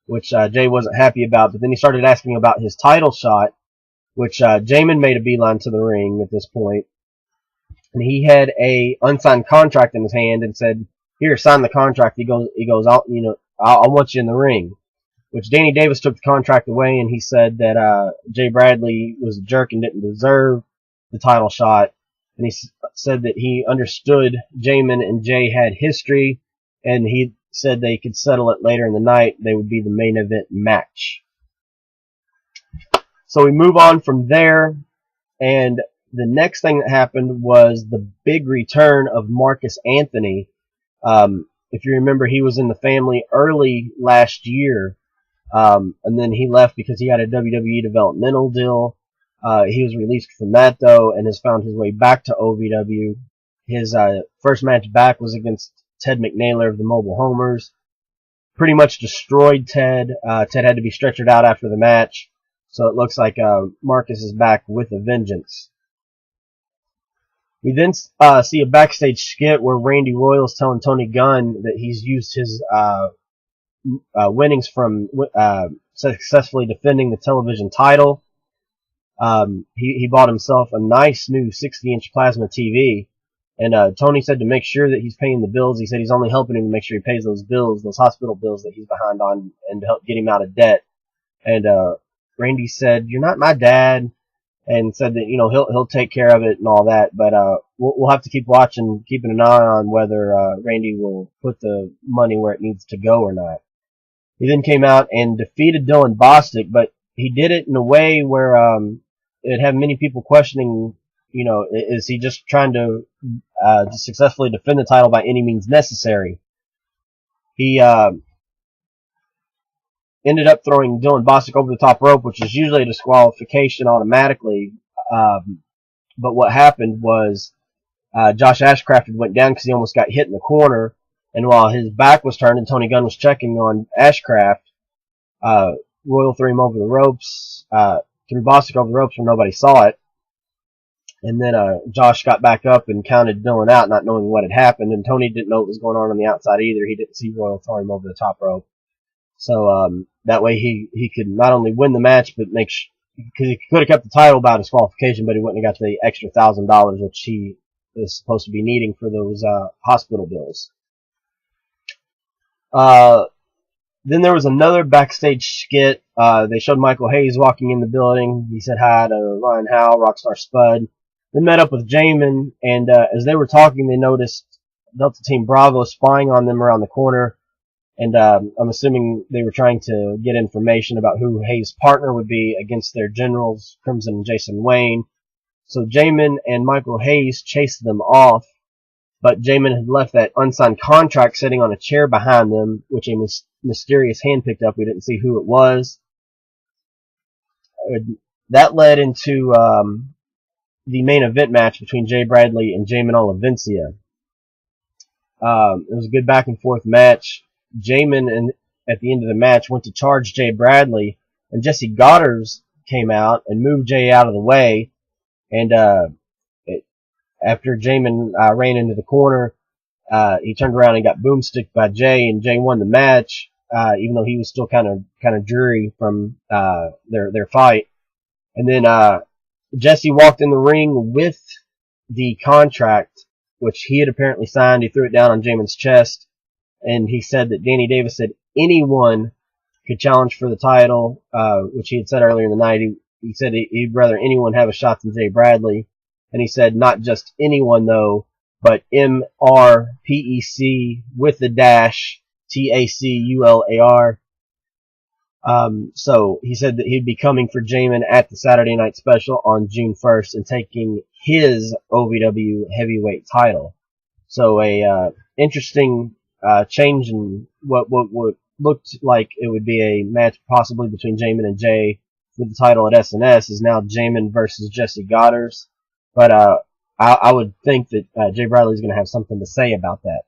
which Jay wasn't happy about. But then he started asking about his title shot, which Jamin made a beeline to the ring at this point, and he had a unsigned contract in his hand and said, "Here, sign the contract." He goes, I want you in the ring." which Danny Davis took the contract away, and he said that Jay Bradley was a jerk and didn't deserve the title shot. And he said that he understood Jamin and Jay had history, and he said they could settle it later in the night. They would be the main event match. So we move on from there, and the next thing that happened was the big return of Marcus Anthony. If you remember, he was in the family early last year, and then he left because he had a WWE developmental deal. He was released from that, though, and has found his way back to OVW. His first match back was against Ted McNaylor of the Mobile Homers. Pretty much destroyed Ted. Ted had to be stretchered out after the match, so it looks like Marcus is back with a vengeance. We then see a backstage skit where Randy Royal is telling Tony Gunn that he's used his winnings from successfully defending the television title. He bought himself a nice new 60-inch plasma TV, and Tony said to make sure that he's paying the bills. He said he's only helping him to make sure he pays those bills, those hospital bills that he's behind on, and to help get him out of debt. And Randy said, "You're not my dad," and said that he'll take care of it and all that. But we'll have to keep watching, keeping an eye on whether Randy will put the money where it needs to go or not. He then came out and defeated Dylan Bostic, but he did it in a way where it had many people questioning, is he just trying to successfully defend the title by any means necessary? He ended up throwing Dylan Bostic over the top rope, which is usually a disqualification automatically. But what happened was Josh Ashcraft went down because he almost got hit in the corner, and while his back was turned and Tony Gunn was checking on Ashcraft, Royal threw him over the ropes, threw Bostic over the ropes where nobody saw it. And then Josh got back up and counted Dylan out, not knowing what had happened. And Tony didn't know what was going on the outside either. He didn't see Royal throw him over the top rope. So that way he could not only win the match, but because he could have kept the title by disqualification, but he wouldn't have got the extra $1,000, which he is supposed to be needing for those hospital bills. Then there was another backstage skit. They showed Michael Hayes walking in the building. He said hi to Ryan Howe, Rockstar Spud. Then met up with Jamin, and as they were talking, they noticed Delta Team Bravo spying on them around the corner. And I'm assuming they were trying to get information about who Hayes' partner would be against their generals, Crimson and Jason Wayne. So Jamin and Michael Hayes chased them off, but Jamin had left that unsigned contract sitting on a chair behind them, which a mysterious hand picked up. We didn't see who it was. That led into the main event match between Jay Bradley and Jamin Olivencia. It was a good back and forth match. Jamin, at the end of the match, went to charge Jay Bradley, and Jesse Goddard came out and moved Jay out of the way. And after Jamin ran into the corner, he turned around and got boomsticked by Jay, and Jay won the match, even though he was still kind of dreary from their fight. And then Jesse walked in the ring with the contract, which he had apparently signed. He threw it down on Jamin's chest. And he said that Danny Davis said anyone could challenge for the title, which he had said earlier in the night. He said he'd rather anyone have a shot than Jay Bradley. And he said not just anyone, though, but MRPEC with the dash TACULAR. So he said that he'd be coming for Jamin at the Saturday Night Special on June 1st and taking his OVW heavyweight title. So a interesting change in what looked like it would be a match possibly between Jamin and Jay for the title at SNS is now Jamin versus Jesse Goddard. But I would think that Jay Bradley's going to have something to say about that.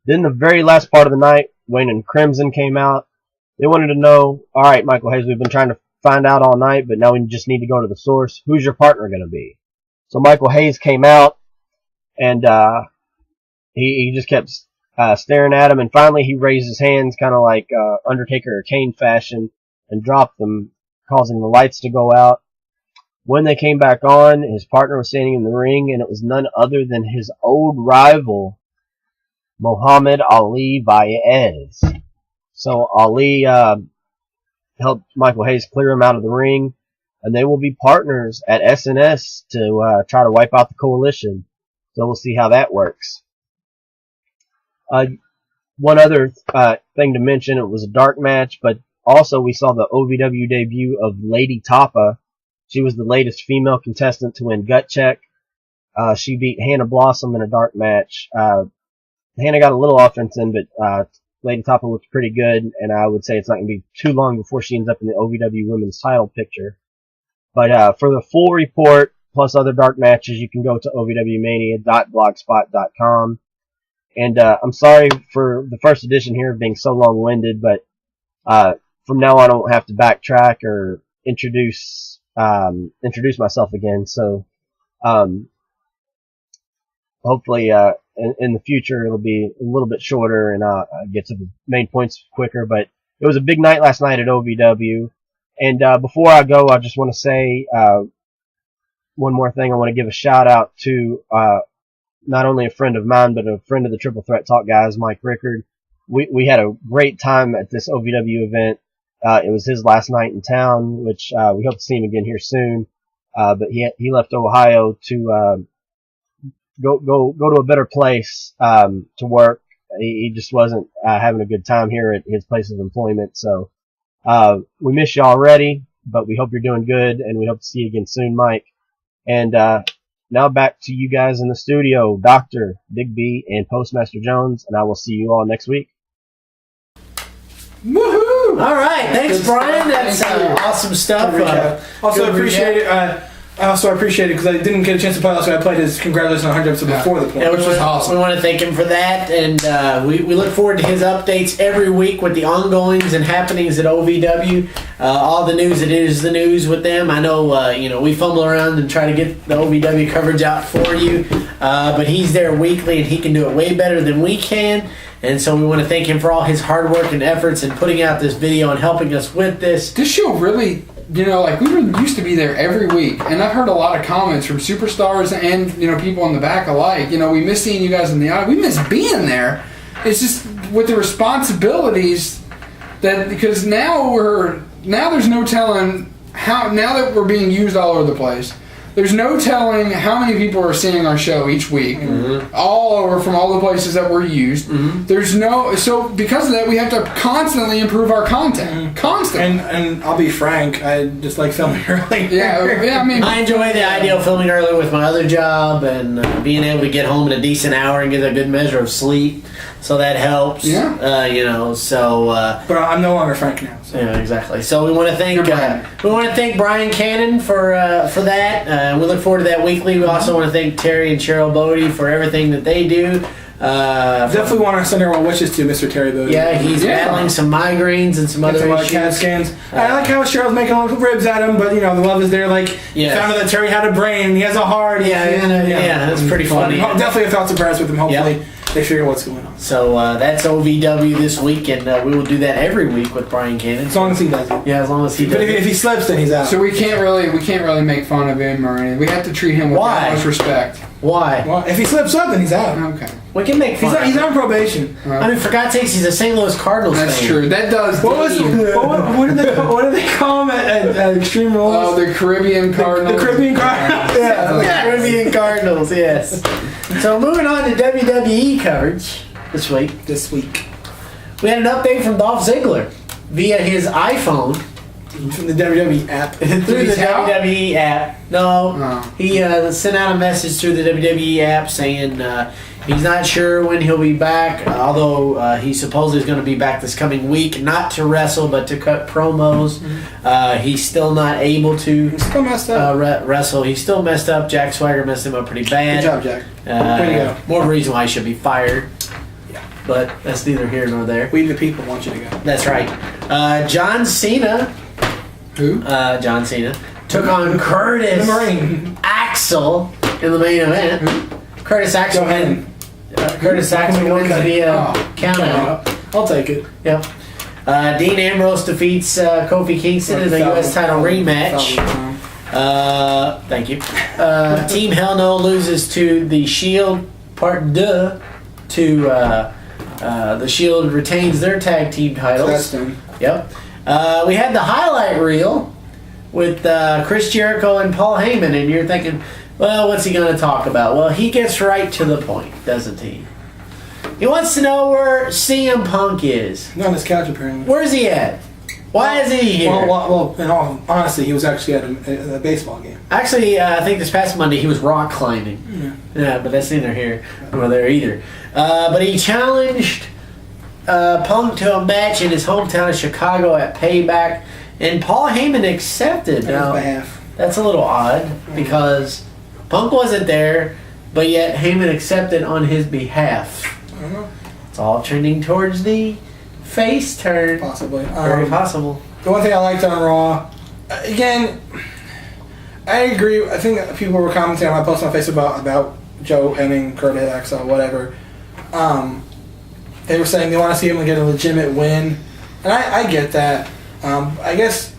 Then the very last part of the night, Wayne and Crimson came out. They wanted to know, all right, Michael Hayes, we've been trying to find out all night, but now we just need to go to the source. Who's your partner going to be? So Michael Hayes came out, and he just kept staring at him, and finally he raised his hands kind of like Undertaker or Kane fashion and dropped them, causing the lights to go out. When they came back on, his partner was standing in the ring, and it was none other than his old rival, Muhammad Ali Baez. So Ali helped Michael Hayes clear him out of the ring, and they will be partners at SNS to try to wipe out the coalition. So we'll see how that works. One other thing to mention, it was a dark match, but also we saw the OVW debut of Lady Tapa. She was the latest female contestant to win Gut Check. She beat Hannah Blossom in a dark match. Hannah got a little offense in, but Lady Tapa looked pretty good, and I would say it's not going to be too long before she ends up in the OVW Women's title picture. But for the full report, plus other dark matches, you can go to ovwmania.blogspot.com. And I'm sorry for the first edition here being so long-winded, but from now on I won't have to backtrack or introduce myself again. So hopefully in the future it'll be a little bit shorter and I'll get to the main points quicker. But it was a big night last night at OVW. And before I go, I just want to say one more thing. I want to give a shout out to not only a friend of mine, but a friend of the Triple Threat Talk guys, Mike Rickard. We had a great time at this OVW event. It was his last night in town, which we hope to see him again here soon. But he left Ohio to go to a better place to work. He just wasn't having a good time here at his place of employment. So we miss you already, but we hope you're doing good, and we hope to see you again soon, Mike. And now back to you guys in the studio, Dr. Big B and Postmaster Jones, and I will see you all next week. Woohoo! All right, thanks, Brian. That's awesome stuff. Also appreciate it. I appreciate it because I didn't get a chance to play last week. I played his Congratulations on 100 episode before the point, Yeah, which was awesome. We want to thank him for that, and we look forward to his updates every week with the ongoings and happenings at OVW. All the news, it is the news with them. I know, we fumble around and try to get the OVW coverage out for you, but he's there weekly, and he can do it way better than we can. And so we want to thank him for all his hard work and efforts in putting out this video and helping us with this. This show really, we used to be there every week, and I've heard a lot of comments from superstars and, people in the back alike. We miss seeing you guys in the eye. We miss being there. It's just with the responsibilities because now there's no telling how, now that we're being used all over the place, there's no telling how many people are seeing our show each week, all over from all the places that we're used. So because of that, we have to constantly improve our content. Constantly. And I'll be frank, I just like filming early. I enjoy the idea of filming early with my other job and being able to get home in a decent hour and get a good measure of sleep. So that helps. Yeah. But I'm no longer frank now. So. Yeah, exactly. So we want to thank Brian Cannon for that. We look forward to that weekly. We also want to thank Terry and Cheryl Bodie for everything that they do. Definitely want to send our well wishes to Mr. Terry Bodie. Yeah, he's battling some migraines and some other issues. CAT scans. I like how Cheryl's making all the ribs at him, but the love is there. Found out that Terry had a brain, he has a heart. Yeah, that's pretty funny. Definitely a thoughts and prayers with him. Hopefully they figure what's going on. So that's OVW this week, and we will do that every week with Brian Cannon. As long as he does it. Yeah, as long as he does it. But if he slips, then he's out. So we can't really make fun of him or anything. We have to treat him with the utmost respect. Why? Well, if he slips up, then he's out. Okay. We can make fun. He's on probation. For God's sakes, he's a St. Louis Cardinals fan. That's true. That does. What do they call him at Extreme Rules? Oh, the Caribbean Cardinals. The Caribbean Cardinals. The Caribbean Cardinals. Yes. So moving on to WWE coverage this week. We had an update from Dolph Ziggler via his iPhone. From the WWE app. Through the WWE app. No. He sent out a message through the WWE app saying he's not sure when he'll be back, although he supposedly is going to be back this coming week, not to wrestle, but to cut promos. He's still not able to wrestle. He's still messed up. Jack Swagger messed him up pretty bad. Good job, Jack. Way to go. More of a reason why he should be fired. But that's neither here nor there. We the people want you to go. That's right. John Cena. Who? John Cena took on Curtis Axel in the main event. Curtis Axel wins via countout. I'll take it. Yep. Dean Ambrose defeats Kofi Kingston in the U.S. title rematch. Thank you. Team Hell No loses to the Shield Part 2 to The Shield retains their tag team titles. That's done. Yep. We had the highlight reel with Chris Jericho and Paul Heyman, and you're thinking, well, what's he going to talk about? Well, he gets right to the point, doesn't he? He wants to know where CM Punk is. Not on his couch, apparently. Where's he at? Why is he here? Well, in all honesty, he was actually at a baseball game. Actually, I think this past Monday he was rock climbing. Yeah, but that's neither here nor there either. But he challenged Punk to a match in his hometown of Chicago at Payback, and Paul Heyman accepted. Now, that's a little odd because Punk wasn't there, but yet Heyman accepted on his behalf. It's all trending towards the face turn. Possibly. Very possible. The one thing I liked on Raw, again, I agree. I think people were commenting on my post on Facebook about Joe Henning, Kurt Axel, whatever. They were saying they want to see him get a legitimate win, and I get that. I guess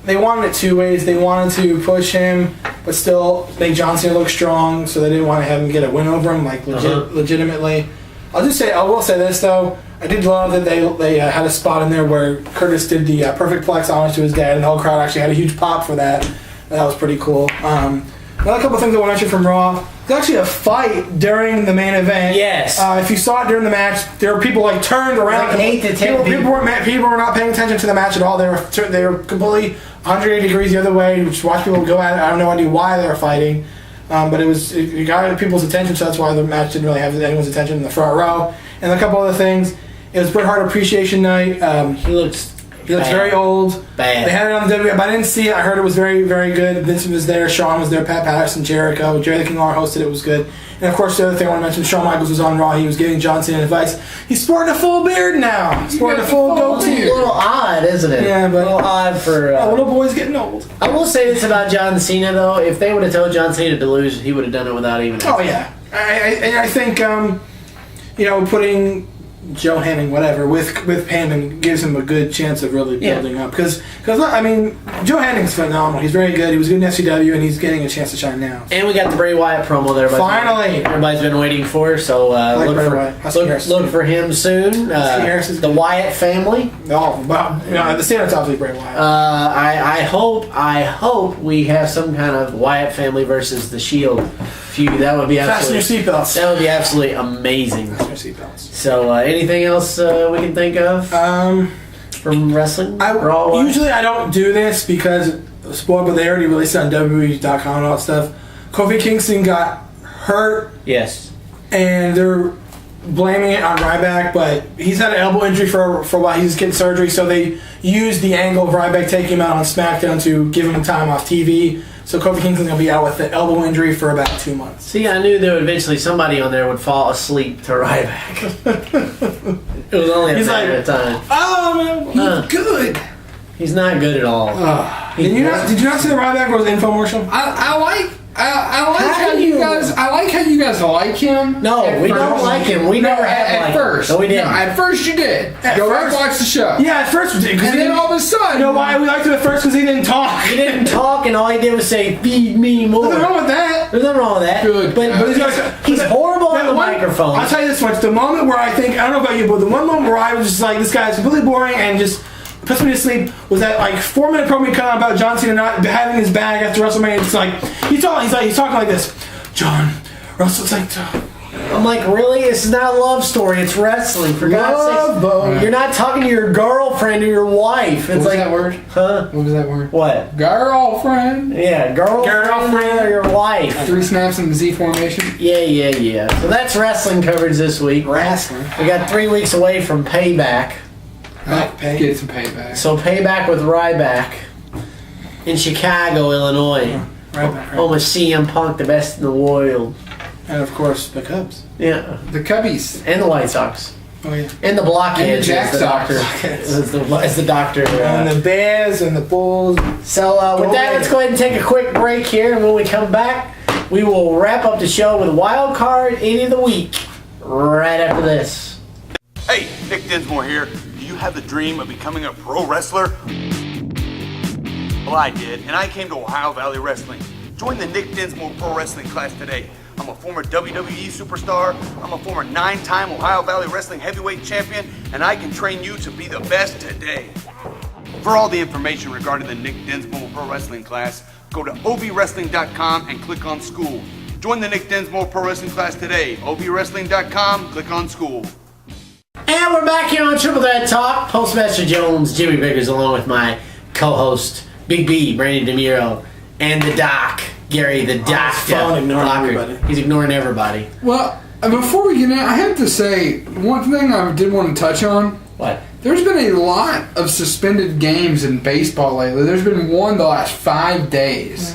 they wanted it two ways. They wanted to push him, but still make John Cena look strong, so they didn't want to have him get a win over him, like legitimately. I will say this though. I did love that they had a spot in there where Curtis did the perfect plex homage to his dad, and the whole crowd actually had a huge pop for that. That was pretty cool. Another couple things I want to mention from Raw. There's actually a fight during the main event. Yes. If you saw it during the match, there were people like turned around. Like 8 to 10 people were not paying attention to the match at all. They were completely 180 degrees the other way. Just watch people go at it. I have no idea why they were fighting. But it got people's attention, so that's why the match didn't really have anyone's attention in the front row. And a couple other things. It was Bret Hart Appreciation Night. He looks very old. Bad. They had it on the WWE, but I didn't see it. I heard it was very, very good. Vince was there. Sean was there. Pat Patterson, Jericho. Jerry the King Lawler hosted it. It was good. And of course, the other thing I want to mention, Shawn Michaels was on Raw. He was giving John Cena advice. He's sporting a full beard now. He's sporting a full goatee. A little odd, isn't it? Yeah, but a little odd for little boy's getting old. I will say this about John Cena though: if they would have told John Cena to lose, he would have done it without even. Oh yeah, I think putting Joe Henning, whatever, with Heyman gives him a good chance of really building up. Because I mean, Joe Henning's phenomenal. He's very good. He was good in FCW, and he's getting a chance to shine now. And we got the Bray Wyatt promo there. Finally! Everybody's been waiting for, so look for him soon. The Wyatt family. Oh, well, the standard's obviously Bray Wyatt. I hope we have some kind of Wyatt family versus the Shield feud. That would be absolutely. Fasten your seatbelts. That would be absolutely amazing. Fasten your seatbelts. So, anything else we can think of from wrestling? Usually I don't do this because, spoiled, but they already released it on WWE.com and all that stuff. Kofi Kingston got hurt. Yes. And they're blaming it on Ryback, but he's had an elbow injury for a while. He's getting surgery, so they used the angle of Ryback taking him out on SmackDown to give him time off TV. So Kofi Kingston's going to be out with the elbow injury for about 2 months. See, I knew there would eventually somebody on there would fall asleep to Ryback. It was only a matter of time. Oh, man, he's good. He's not good at all. Did you not see the Ryback Rose infomercial? I like how you guys like him. No, we don't like him. We never have at liked first. him. No, we didn't. No, at first you did. Go back and watch the show. Yeah, at first we did. And then all of a sudden, you know why we liked him at first? Because he didn't talk. He didn't talk, and all he did was say, "Feed me more." There's nothing wrong with that. There's nothing wrong with that. Good. But he's horrible on the microphone. I'll tell you this much: the moment where I don't know about you, but the one moment where I was just like, this guy's completely boring and just puts me to sleep was that like 4-minute promo he cut out about John Cena not having his bag after WrestleMania. It's like he's talking like this. John, Russell's like. I'm like, really? This is not a love story. It's wrestling. For God's sake, you're not talking to your girlfriend or your wife. It's what was that word? Huh? What was that word? What? Girlfriend. Yeah, girlfriend or your wife. 3 snaps in the Z formation. Yeah. So that's wrestling coverage this week. Wrestling. We got 3 weeks away from Payback. Get some payback. So Payback with Ryback in Chicago, Illinois. Ryback. Home of CM Punk, the best in the world. And of course, the Cubs. Yeah. The Cubbies. And the White Sox. Oh, yeah. And the Blockheads. And the Jack As the doctor. And the Bears and the Bulls. So with that, let's go ahead and take a quick break here. And when we come back, we will wrap up the show with Wild Card Any of the Week right after this. Hey, Nick Dinsmore here. Do you have the dream of becoming a pro wrestler? Well, I did, and I came to Ohio Valley Wrestling. Join the Nick Dinsmore Pro Wrestling class today. I'm a former WWE superstar. I'm a former 9-time Ohio Valley Wrestling Heavyweight Champion, and I can train you to be the best today. For all the information regarding the Nick Dinsmore Pro Wrestling class, go to ovwrestling.com and click on school. Join the Nick Dinsmore Pro Wrestling class today. ovwrestling.com, click on school. And we're back here on Triple Threat Talk. Postmaster Jones, Jimmy Biggers, along with my co-host, Big B, Brandon DeMuro, and the Doc, Gary the Doc. Ignoring everybody. He's ignoring everybody. Well, before we get in, I have to say, one thing I did want to touch on. What? There's been a lot of suspended games in baseball lately. There's been one the last 5 days.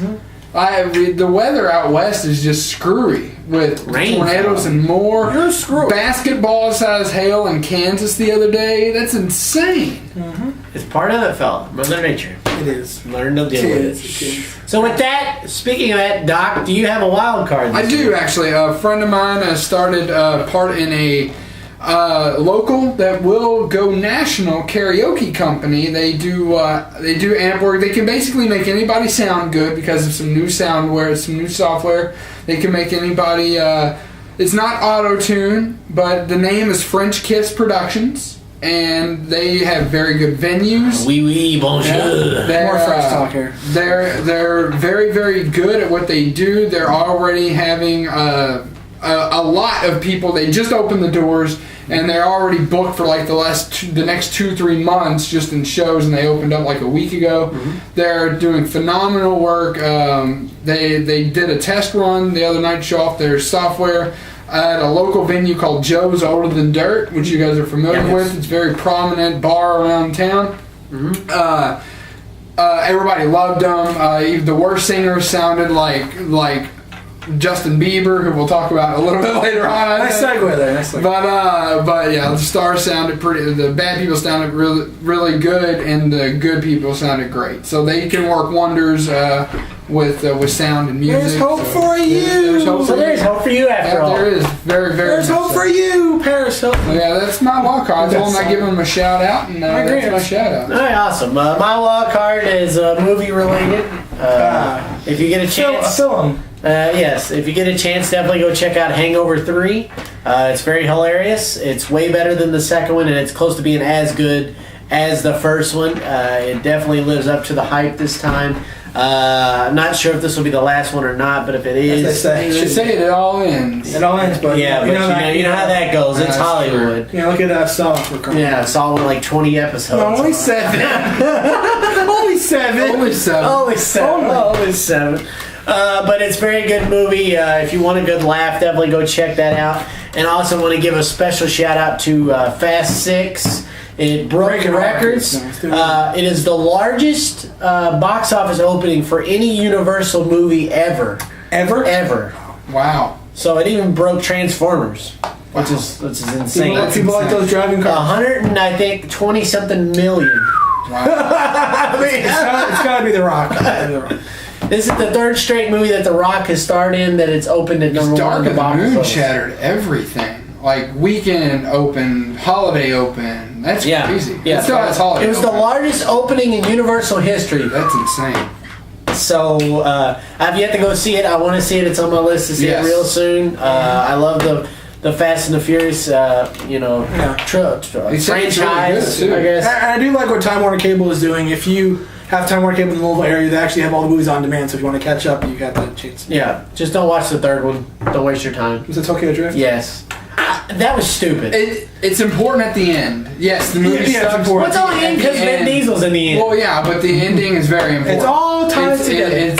The weather out west is just screwy with tornadoes and more. You're screwed. Basketball size hail in Kansas the other day. That's insane. It's part of it, fella. Mother Nature. It is. Learn to deal with it. So with that, speaking of that, Doc, do you have a wild card? I do, actually. A friend of mine has started part in a local that will go national karaoke company. They do amp work. They can basically make anybody sound good because of some new soundware, some new software. They can make anybody. It's not auto-tune, but the name is French Kiss Productions, and they have very good venues. Oui, bonjour. More French talk here. They're very, very good at what they do. They're already having a lot of people. They just opened the doors, and they're already booked for like the next 2-3 months just in shows, and they opened up like a week ago. They're doing phenomenal work. They did a test run the other night to show off their software at a local venue called Joe's Older Than Dirt, which you guys are familiar with. It's a very prominent bar around town. Everybody loved them. Even the worst singer sounded like Justin Bieber, who we'll talk about a little bit later on. Nice segue there. Nice segue. But yeah, the stars sounded pretty. The bad people sounded really, really good, and the good people sounded great. So they can work wonders with sound and music. There's hope for you. There's hope for there's you. hope for you after all. There is very, very. There's much hope so. for you, Paris Hilton. Yeah, that's my wild card. I told him I give him a shout out, and that's my shout out. All right, awesome. My wild card is movie related. If you get a chance, yes, if you get a chance, definitely go check out Hangover 3. It's very hilarious. It's way better than the second one, and it's close to being as good as the first one. It definitely lives up to the hype this time. I'm not sure if this will be the last one or not, but if it is, they say it all ends. It all ends, but yeah, but you know how that goes. It's Hollywood. Yeah, look at that Saw. Yeah, Saw with like 20 episodes. No, only 7. Only 7. Only 7. But it's a very good movie. If you want a good laugh, definitely go check that out. And I also want to give a special shout out to Fast 6. It broke records. It is the largest box office opening for any Universal movie ever. Ever. Wow. So it even broke Transformers, which is insane. People like those driving cars. 20 something million. Wow. I mean, it's got to be The Rock. This is the third straight movie that The Rock has starred in that it's opened at number Dark one. of the Moon shattered everything. Like weekend open, holiday open. That's crazy. Yeah. It still has holiday. It was the largest opening in Universal history. That's insane. So I've yet to go see it. I want to see it. It's on my list to see it real soon. I love the Fast and the Furious, franchise. Really I guess. And I do like what Time Warner Cable is doing. If you have Time Warner Cable in the Louisville area, they actually have all the movies on demand. So if you want to catch up, you got that chance. Yeah, just don't watch the third one. Don't waste your time. Was it Tokyo Drift? Yes. That was stupid. It's important at the end. Yes, the movie stuff. It's important. What's all the end? Because Vin Diesel's in the end. Well, yeah, but the ending is very important. It's all ties together.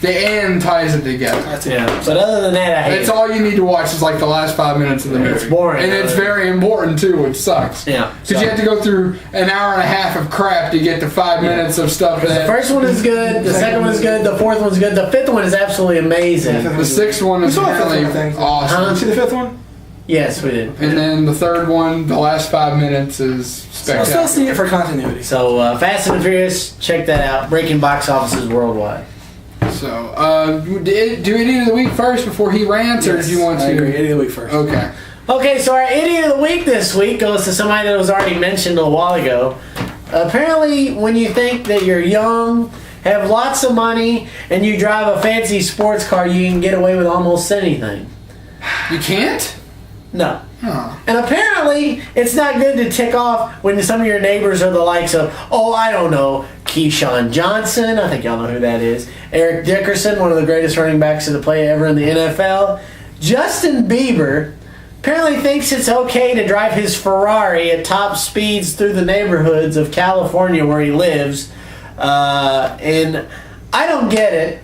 The end ties it together. Yeah. But other than that, I hate it's it. all you need to watch is like the last 5 minutes of the movie. It's boring. And it's very important too, which sucks. Yeah. Because you have to go through an hour and a half of crap to get to 5 minutes of stuff. The first one is good. The second one is good. The fourth one's good. The fifth one is absolutely amazing. The sixth one is really awesome. Did you see the fifth one? Yes, we did. And then the third one, the last 5 minutes is spectacular. I'll still see it for continuity. So Fast and the Furious, check that out. Breaking box offices worldwide. So, do Idiot of the Week first before he rants, or do you want to? I agree. Idiot of the Week first. Okay. Okay, so our Idiot of the Week this week goes to somebody that was already mentioned a while ago. Apparently, when you think that you're young, have lots of money and you drive a fancy sports car, you can get away with almost anything. You can't? No. Huh. And apparently, it's not good to tick off when some of your neighbors are the likes of, I don't know, Keyshawn Johnson. I think y'all know who that is. Eric Dickerson, one of the greatest running backs to play ever in the NFL. Justin Bieber apparently thinks it's okay to drive his Ferrari at top speeds through the neighborhoods of California where he lives. And I don't get it.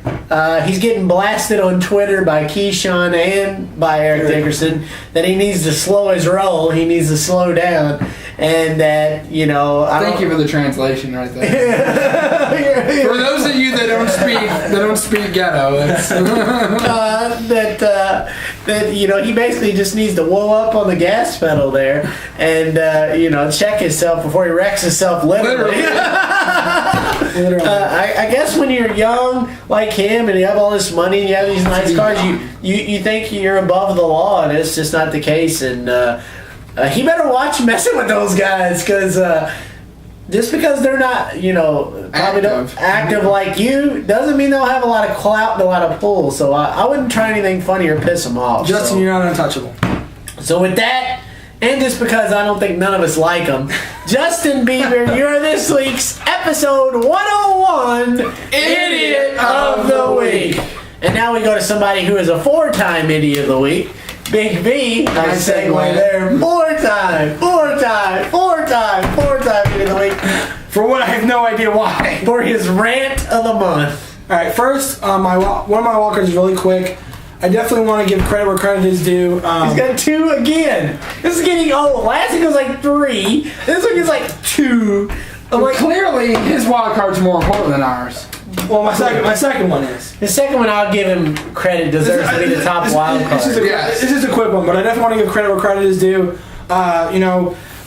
He's getting blasted on Twitter by Keyshawn and by Eric Dickerson that he needs to slow his roll. He needs to slow down. And that, Thank you for the translation right there. For those of you that don't speak ghetto, it's that he basically just needs to whoa up on the gas pedal there and check himself before he wrecks himself literally. I guess when you're young like him and you have all this money and you have these nice cars, you think you're above the law, and it's just not the case. And he better watch messing with those guys, because just because they're not, probably active like you, doesn't mean they'll have a lot of clout and a lot of pull. So I wouldn't try anything funny or piss them off. Justin, you're not untouchable. So with that, and just because I don't think none of us like him, Justin Bieber, you're this week's episode 101 Idiot of the Week. And now we go to somebody who is a 4-time Idiot of the Week. Big B, nice segue there. 4-time Idiot of the Week. For what I have no idea why. For his rant of the month. All right, first, one of my walkers is really quick. I definitely want to give credit where credit is due. He's got 2 again. This is getting old. Last week was like 3. This week is like 2. Clearly, his wild card's more important than ours. Well, my second one is. The second one, I'll give him credit, deserves to be the top wild card. This is a quick one, but I definitely want to give credit where credit is due. A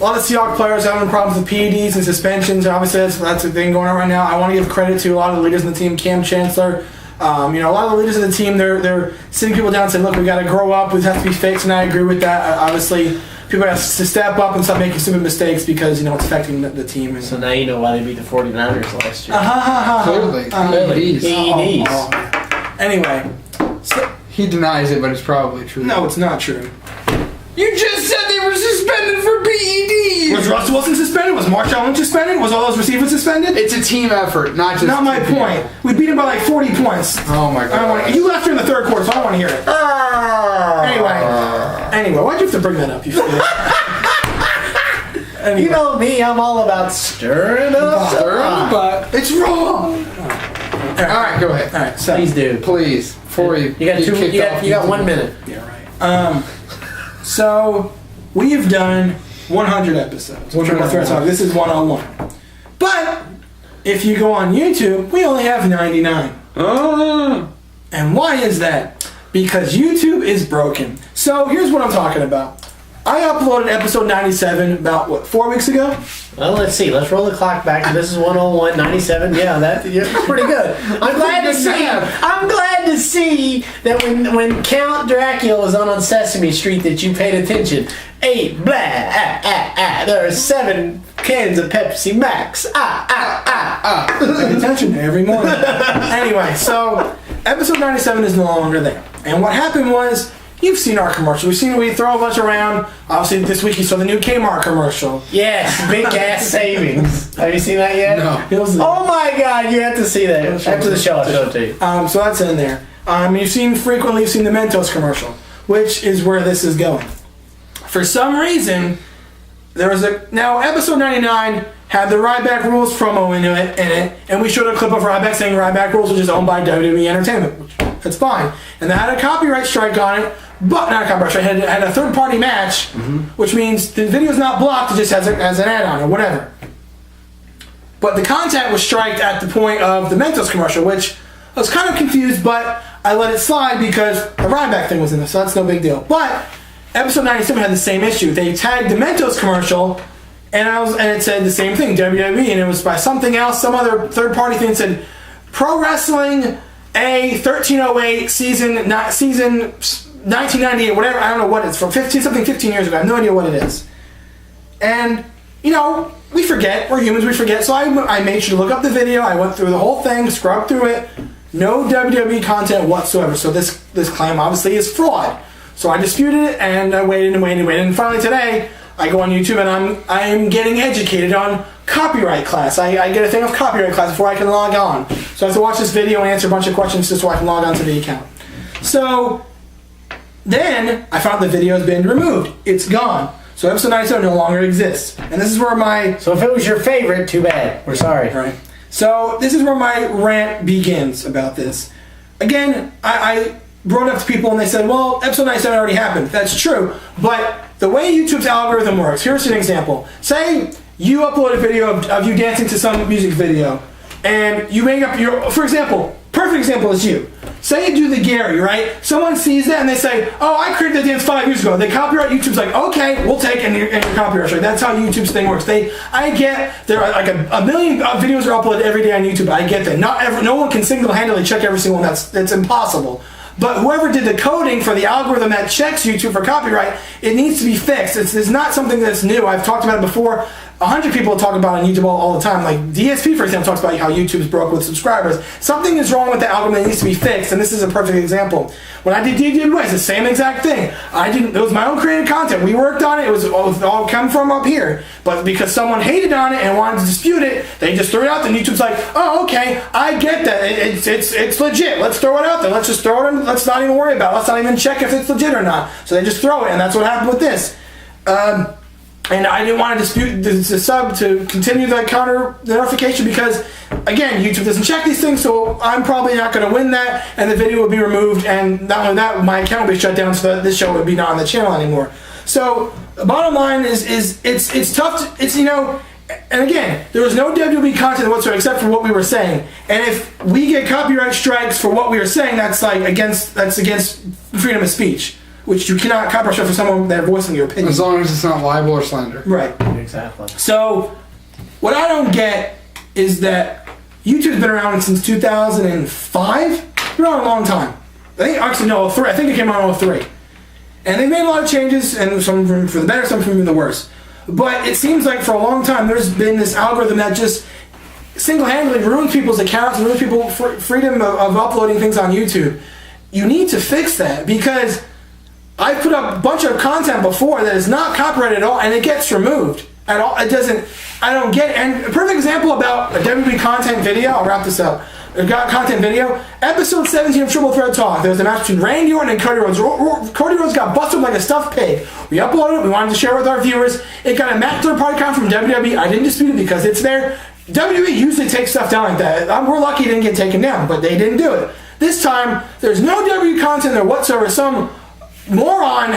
lot of Seahawks players having problems with PEDs and suspensions. Obviously, that's a thing going on right now. I want to give credit to a lot of the leaders in the team. Cam Chancellor. A lot of the leaders of the team, they're sitting people down and saying, look, we got to grow up. This has to be fixed, and I agree with that. Obviously, people have to step up and stop making stupid mistakes because, it's affecting the team. So now you know why they beat the 49ers last year. Clearly. PEDs. Anyway. He denies it, but it's probably true. No, it's not true. You just said they were suspended for PEDs! Was Russell Wilson suspended? Was Marshall Lynch suspended? Was all those receivers suspended? It's a team effort, not just... Not my point. We beat him by like 40 points. Oh my God. You left here in the third quarter, so I don't want to hear it. Anyway, why'd you have to bring that up? Anyway. You know me, I'm all about stirring up. But it's wrong. Alright, go ahead. Alright, so. Please do. Please. Before you got 1 minute. Yeah, right. So, we have done 100 episodes. This is 101. But, if you go on YouTube, we only have 99. And why is that? Because YouTube is broken. So, here's what I'm talking about. I uploaded episode 97 about, 4 weeks ago? Well, let's see. Let's roll the clock back. This is 101, 97. Yeah, that's pretty good. I'm glad to see that when Count Dracula was on Sesame Street that you paid attention. 8 blah there are 7 cans of Pepsi Max. Pay attention every morning. Anyway, so episode 97 is no longer there. And what happened was, you've seen our commercial. We throw a bunch around. Obviously, this week you saw the new Kmart commercial. Yes, big ass savings. Have you seen that yet? No. Oh my God, you have to see that. After the show, I'll show it to you. So that's in there. You've seen the Mentos commercial, which is where this is going. For some reason, now episode 99 had the Ryback Rules promo in it, and we showed a clip of Ryback saying Ryback Rules, which is owned by WWE Entertainment, which that's fine. And they had a copyright strike on it, but not a copyright strike, it had a third-party match, which means the video's not blocked, it just has an add-on or whatever. But the content was striked at the point of the Mentos commercial, which I was kind of confused, but I let it slide because the Ryback thing was in there, so that's no big deal. But episode 97 had the same issue. They tagged the Mentos commercial, and it said the same thing, WWE, and it was by something else, some other third-party thing that said Pro Wrestling A 1308 season 1998, whatever, I don't know what it's from, 15 years ago, I have no idea what it is. And you know, we forget. We're humans, we forget. So I made sure to look up the video. I went through the whole thing, scrubbed through it. No WWE content whatsoever. So this claim obviously is fraud. So I disputed it, and I waited and waited and waited. And finally today, I go on YouTube and I'm getting educated on copyright class. I get a thing of copyright class before I can log on. So I have to watch this video and answer a bunch of questions just so I can log on to the account. So then I found the video has been removed. It's gone. So episode 97 no longer exists. And this is where my... So if it was your favorite, too bad. We're sorry. Right. So this is where my rant begins about this. Again, I brought it up to people and they said, well, episode 97 already happened. That's true. But the way YouTube's algorithm works, here's an example. Say you upload a video of you dancing to some music video and you make up your... For example, perfect example is you. Say you do the Gary, right? Someone sees that and they say, oh, I created that dance 5 years ago. They copyright. YouTube's like, okay, we'll take it and your copyright strike. That's how YouTube's thing works. I get there are like a million videos are uploaded every day on YouTube. I get that. No one can single-handedly check every single one. That's impossible. But whoever did the coding for the algorithm that checks YouTube for copyright, it needs to be fixed. It's not something that's new. I've talked about it before. 100 people talk about it on YouTube all the time. Like DSP, for example, talks about how YouTube's broke with subscribers. Something is wrong with the algorithm that needs to be fixed, and this is a perfect example. When I did DWA, it's the same exact thing. It was my own created content. We worked on it. It was all come from up here. But because someone hated on it and wanted to dispute it, they just threw it out there. And YouTube's like, oh, okay, I get that. It's legit. Let's throw it out there. Let's just throw it in. Let's not even worry about it. Let's not even check if it's legit or not. So they just throw it, and that's what happened with this. And I didn't want to dispute the sub to continue the counter notification because, again, YouTube doesn't check these things, so I'm probably not going to win that, and the video will be removed, and not only that, my account will be shut down, so that this show would be not on the channel anymore. So, the bottom line is it's tough to, and again, there was no WWE content whatsoever except for what we were saying, and if we get copyright strikes for what we were saying, that's against freedom of speech. Which you cannot copyright strike for someone that are voicing your opinion. As long as it's not libel or slander. Right. Exactly. So, what I don't get is that YouTube's been around since 2005. It's been around a long time. I think it came out in 03. And they made a lot of changes, and some for the better, some for the worse. But it seems like for a long time there's been this algorithm that just single-handedly ruins people's accounts, ruins people's freedom of uploading things on YouTube. You need to fix that because I put up a bunch of content before that is not copyrighted at all, and it gets removed at all. It doesn't. I don't get it. And a perfect example about a WWE content video. I'll wrap this up. A content video. Episode 17 of Triple Threat Talk. There was a match between Randy Orton and Cody Rhodes. Cody Rhodes got busted like a stuffed pig. We uploaded it. We wanted to share it with our viewers. It got a match third-party count from WWE. I didn't dispute it because it's there. WWE usually takes stuff down like that. We're lucky it didn't get taken down, but they didn't do it. This time, there's no WWE content there whatsoever. Some moron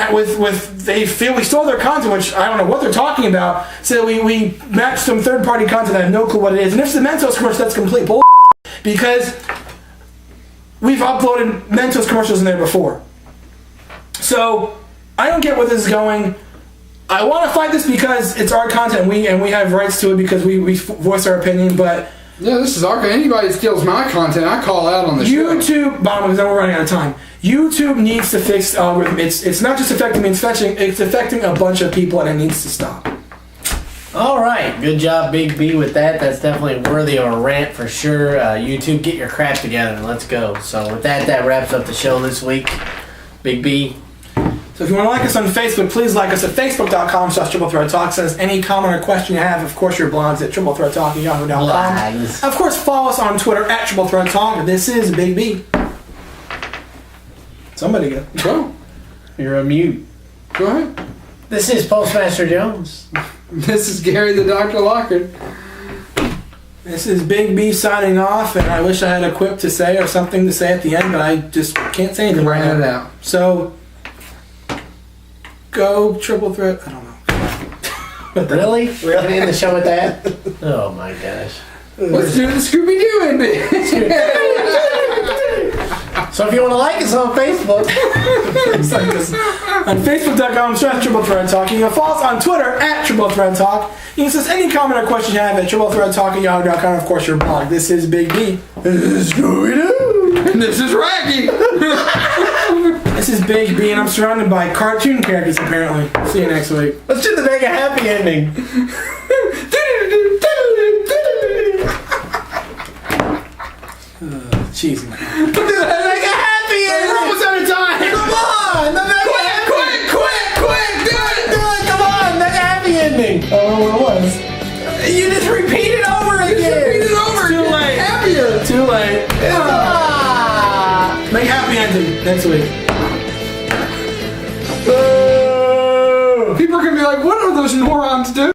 they feel we stole their content, which I don't know what they're talking about, so we matched some third-party content. I have no clue what it is. And if it's the Mentos commercial, that's complete bull because we've uploaded Mentos commercials in there before. So I don't get where this is going. I want to fight this because it's our content and we have rights to it because we voice our opinion, but yeah, this is our content. Anybody that steals my content, I call out on the show. YouTube, bottom, because we're running out of time. YouTube needs to fix the algorithm. It's not just affecting me, it's affecting a bunch of people, and it needs to stop. All right, good job, Big B, with that. That's definitely worthy of a rant for sure. YouTube, get your crap together and let's go. So with that wraps up the show this week. Big B. So if you want to like us on Facebook, please like us at facebook.com/triplethreattalk. Says any comment or question you have, of course, your blogs at triplethreattalk@yahoo.com. Of course, follow us on Twitter at triplethreattalk. This is Big B. Somebody go. You're on mute. Go ahead. This is Postmaster Jones. This is Gary the Dr. Lockard. This is Big B signing off, and I wish I had a quip to say or something to say at the end, but I just can't say anything right now. Ran it out. So, go Triple Threat. I don't know. Really? We're going to end the show with that? Oh my gosh. Let's do the Scooby-Doo ending. So if you want to like us on Facebook, on Facebook.com/triplethreattalk. You can follow us on Twitter at triplethreattalk. You can send us any comment or question you have at triplethreattalk@yahoo.com. Of course, your blog. This is Big B. This is Scooby-Doo. And this is Raggy. This is Big B, and I'm surrounded by cartoon characters, apparently. See you next week. Let's do the mega happy ending. Cheesy. Mega happy ending. We're almost out of time. Come on. The mega Quick. do it. Come on. Mega happy ending. Oh, what it was? You just repeat it over again. Repeat it over. Too late. Happier. Too late. Make happy ending next week. People are gonna be like, what are those neurons doing?